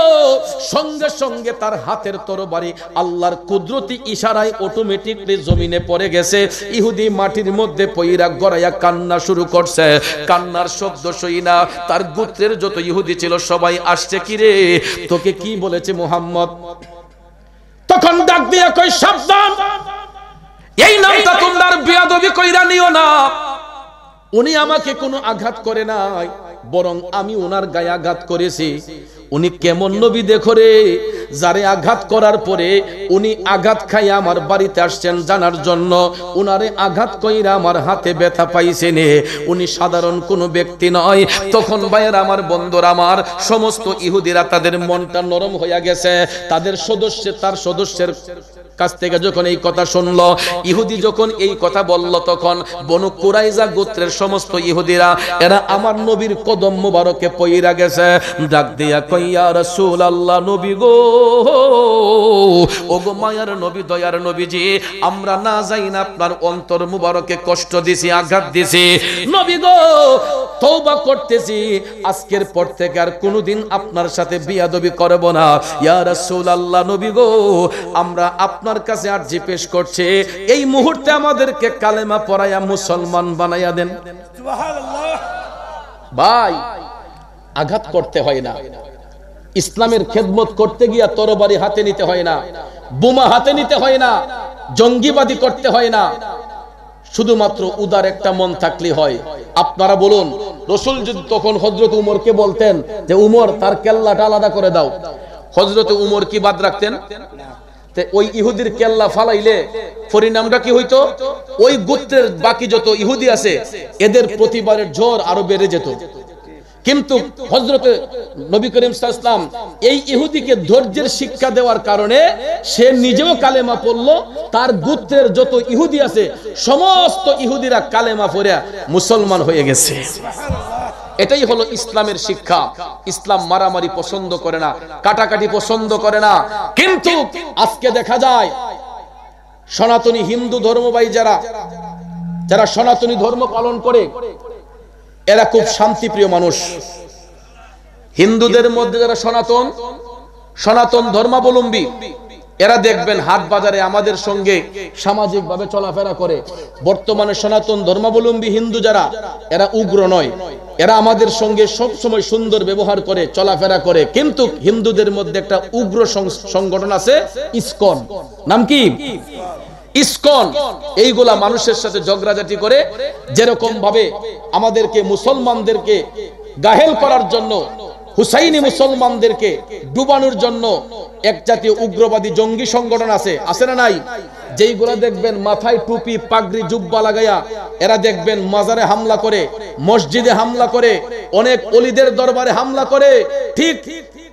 সঙ্গে সঙ্গে তার হাতের তরবারি আল্লাহর কুদরতি ইশারায় অটোমেটিকলি জমিনে পড়ে গেছে। ইহুদি মাটির মধ্যে পইরা গড়াইয়া কান্না শুরু করছে। কান্নার শব্দ শুইনা তার গোত্রের যত ইহুদি ছিল সবাই আসছে, কি রে তোকে কি বলেছে মুহাম্মদ? তখন ডাক দিয়া কই, সাবধান, এই নামটা তোমরা বেয়াদবি কইরা নিও না। উনি আমাকে কোনো আঘাত করে নাই, বরং আমি ওনার গায়ে আঘাত করেছি। উনি কেমন নবী দেখো রে, যারে আঘাত করার পরে উনি আঘাত খাইয়া আমার বাড়িতে আসছেন জানার জন্য। উনারে আঘাত কইরা আমার হাতে ব্যথা পাইছেন, উনি সাধারণ কোনো ব্যক্তি নয়। তখন ভাইয়ের আমার বন্ধুরা আমার, সমস্ত ইহুদিরা তাদের মনটা নরম হইয়া গেছে। তার সদস্যের কাছ থেকে যখন এই কথা শুনলো, ইহুদি যখন এই কথা বলল, তখন বনু কুরাইজা গোত্রের সমস্ত ইহুদিরা এরা আমার নবীর কদম মোবারকে পইরা গেছে। ডাক দিয়া কই, ইয়া রাসূলুল্লাহ, নবী গো, ওগো মায়ার নবী, দয়ার নবীজি, আমরা না যাই না আপনার অন্তর মুবারকে কষ্ট দিছি, আঘাত দিছি। নবী গো, তওবা করতেছি, আজকের পর থেকে আর কোনোদিন আপনার সাথে বিয়াদবি করব না। ইয়া রাসূলুল্লাহ, নবী গো, আমরা আপনার কাছে আরজি পেশ করছে, এই মুহূর্তে আমাদেরকে কালেমা পড়ায়া মুসলমান বানাইয়া দেন। সুবহানাল্লাহ। ভাই, আঘাত করতে হয় না, ইসলামের খেদমত করতে গিয়া তরবারি হাতে নিতে হয় না, বোমা হাতে নিতে হয় না, জঙ্গিবাদী করতে হয় না, শুধুমাত্র উদার একটা মন থাকলে হয়। আপনারা বলুন, রাসূল যদি তখন হযরত উমরকে বলতেন যে উমর তার কেল্লাটা আলাদা করে দাও, হযরত উমর কি বাদ রাখতেন? ওই ইহুদির কেল্লা ফালাইলে পরিণামটা কি হইতো? ওই গোত্রের বাকি যত ইহুদি আছে এদের প্রতিবারের ঝড় আরো বেড়ে যেত। কিন্তু হযরতে নবী করিম সাল্লাল্লাহু আলাইহি ওয়াসাল্লাম এই ইহুদিকে ধৈর্যের শিক্ষা দেওয়ার কারণে সে নিজেও কালেমা পড়লো, তার গোত্রের যত ইহুদি আছে সমস্ত ইহুদিরা কালেমা পড়ে মুসলমান হয়ে গেছে। এটাই হলো ইসলামের শিক্ষা। ইসলাম মারামারি পছন্দ করে না, কাটাকাটি পছন্দ করে না। কিন্তু আজকে দেখা যায় সনাতনী হিন্দু ধর্মবাই যারা সনাতনী ধর্ম পালন করে এরা খুব শান্তিপ্রিয় মানুষ। হিন্দুদের মধ্যে যারা সনাতন ধর্মাবলম্বী এরা দেখবেন হাট বাজারে আমাদের সঙ্গে সামাজিক ভাবে চলাফেরা করে। বর্তমানে সনাতন ধর্মাবলম্বী হিন্দু যারা, এরা উগ্র নয়, এরা আমাদের সঙ্গে সব সময় সুন্দর ব্যবহার করে, চলাফেরা করে। কিন্তু হিন্দুদের মধ্যে একটা উগ্র সংগঠন আছে, ইসকন। নাম কি? ইসকন। এইগুলা মানুষের সাথে ঝগড়াঝাটি করে, যেরকম ভাবে আমাদেরকে মুসলমানদেরকে গাহেল করার জন্য, হুসাইনি মুসলমানদেরকে ডুবানোর জন্য এক জাতীয় উগ্রবাদী জঙ্গি সংগঠন আছে না নাই? যেইগুলা দেখবেন মাথায় টুপি, পাগড়ি, জুব্বা লাগাইয়া এরা দেখবেন মাজারে হামলা করে, মসজিদে হামলা করে, অনেক ওলিদের দরবারে হামলা করে। ঠিক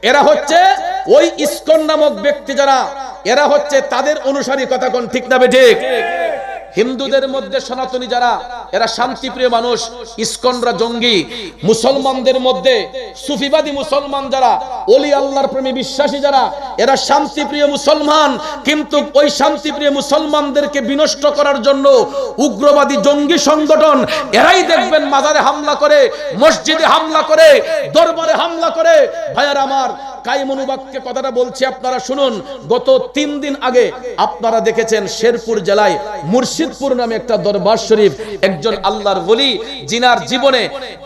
এরা হচ্ছে ওই ইসকন নামক ব্যক্তি যারা, এরা হচ্ছে তাদের অনুসারী। কথা কোন ঠিক না ঠিক? হিন্দুদের মধ্যে সনাতনী যারা, এরা শান্তিপ্রিয় মানুষ, ইসকনরা জঙ্গি। মুসলমানদের মধ্যে সুফিবাদী মুসলমান যারা, ওলি আল্লাহর প্রেমে বিশ্বাসী যারা, এরা শান্তিপ্রিয় মুসলমান। কিন্তু ওই শান্তিপ্রিয় মুসলমানদেরকে বিনষ্ট করার জন্য উগ্রবাদী জঙ্গি সংগঠন এরাই দেখবেন মাজারে হামলা করে, মসজিদে হামলা করে, দরবারে হামলা করে। ভাইয়ার আমার, কাইমনুবাককে কথাটা বলছি, আপনারা শুনুন। গত 3 দিন আগে আপনারা দেখেছেন শেরপুর জেলায় মুর্শিদপুর নামে একটা দরবার শরীফ, একজন আল্লাহর ওলি জিনার জীবনে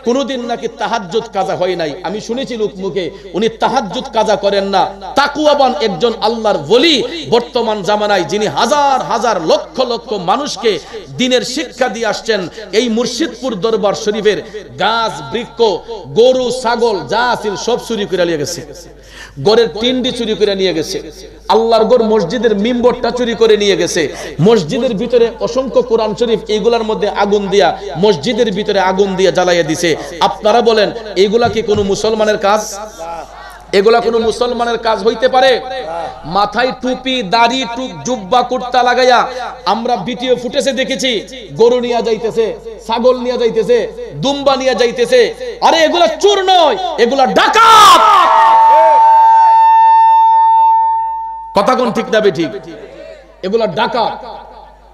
কোনোদিন নাকি তাহাজ্জুদ কাজা হয় নাই। আমি শুনেছি লোকমুখে উনি তাহাজ্জুদ কাজা করেন না। তাকওয়াবান একজন আল্লাহর ওলি বর্তমান জামানায়, যিনি হাজার হাজার লক্ষ লক্ষ মানুষকে দ্বীনের শিক্ষা দিয়ে আসছেন। এই মুর্শিদপুর দরবার শরীফের গাছ, বৃক্ষ, গরু, ছাগল যা আছিল সব চুরি করে নিয়ে গেছে। গড়ের টিন্ডি চুরি করে নিয়ে গেছে, আল্লাহর গড় মসজিদের মিম্বরটা চুরি করে নিয়ে গেছে। মসজিদের ভিতরে অসংখ্য কোরআন শরীফ এইগুলার মধ্যে আগুন দিয়া, মসজিদের ভিতরে আগুন দিয়া জ্বালাইয়া দিছে। আপনারা বলেন এগুলা কি কোনো মুসলমানের কাজ? এগুলা কোনো মুসলমানের কাজ হইতে পারে? মাথায় টুপি, দাড়ি, জুব্বা, কুর্তা লাগাইয়া আমরা ভিডিও ফুটেজে দেখেছি, গরু নিয়ে যাইতেছে, ছাগল নিয়ে যাইতেছে, দুম্বা নিয়ে যাইতেছে। আরে এগুলা চোর নয়, এগুলা ডাকাত। কথা কোন ঠিক না ঠিক? এগুলা ডাকাত।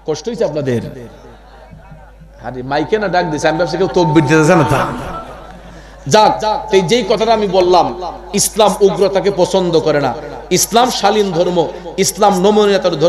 কষ্ট হইছে আপনাদের? আরে মাইকে না ডাক দিছে, আমি ভাবছি কেউ তাকবীর দিতেছে না তা। যাক, যেই কথাটা আমি বললাম, ইসলাম উগ্রতাকে পছন্দ করে না, ইসলাম শালীন ধর্ম, ইসলাম নমনীয়তার ধর্ম।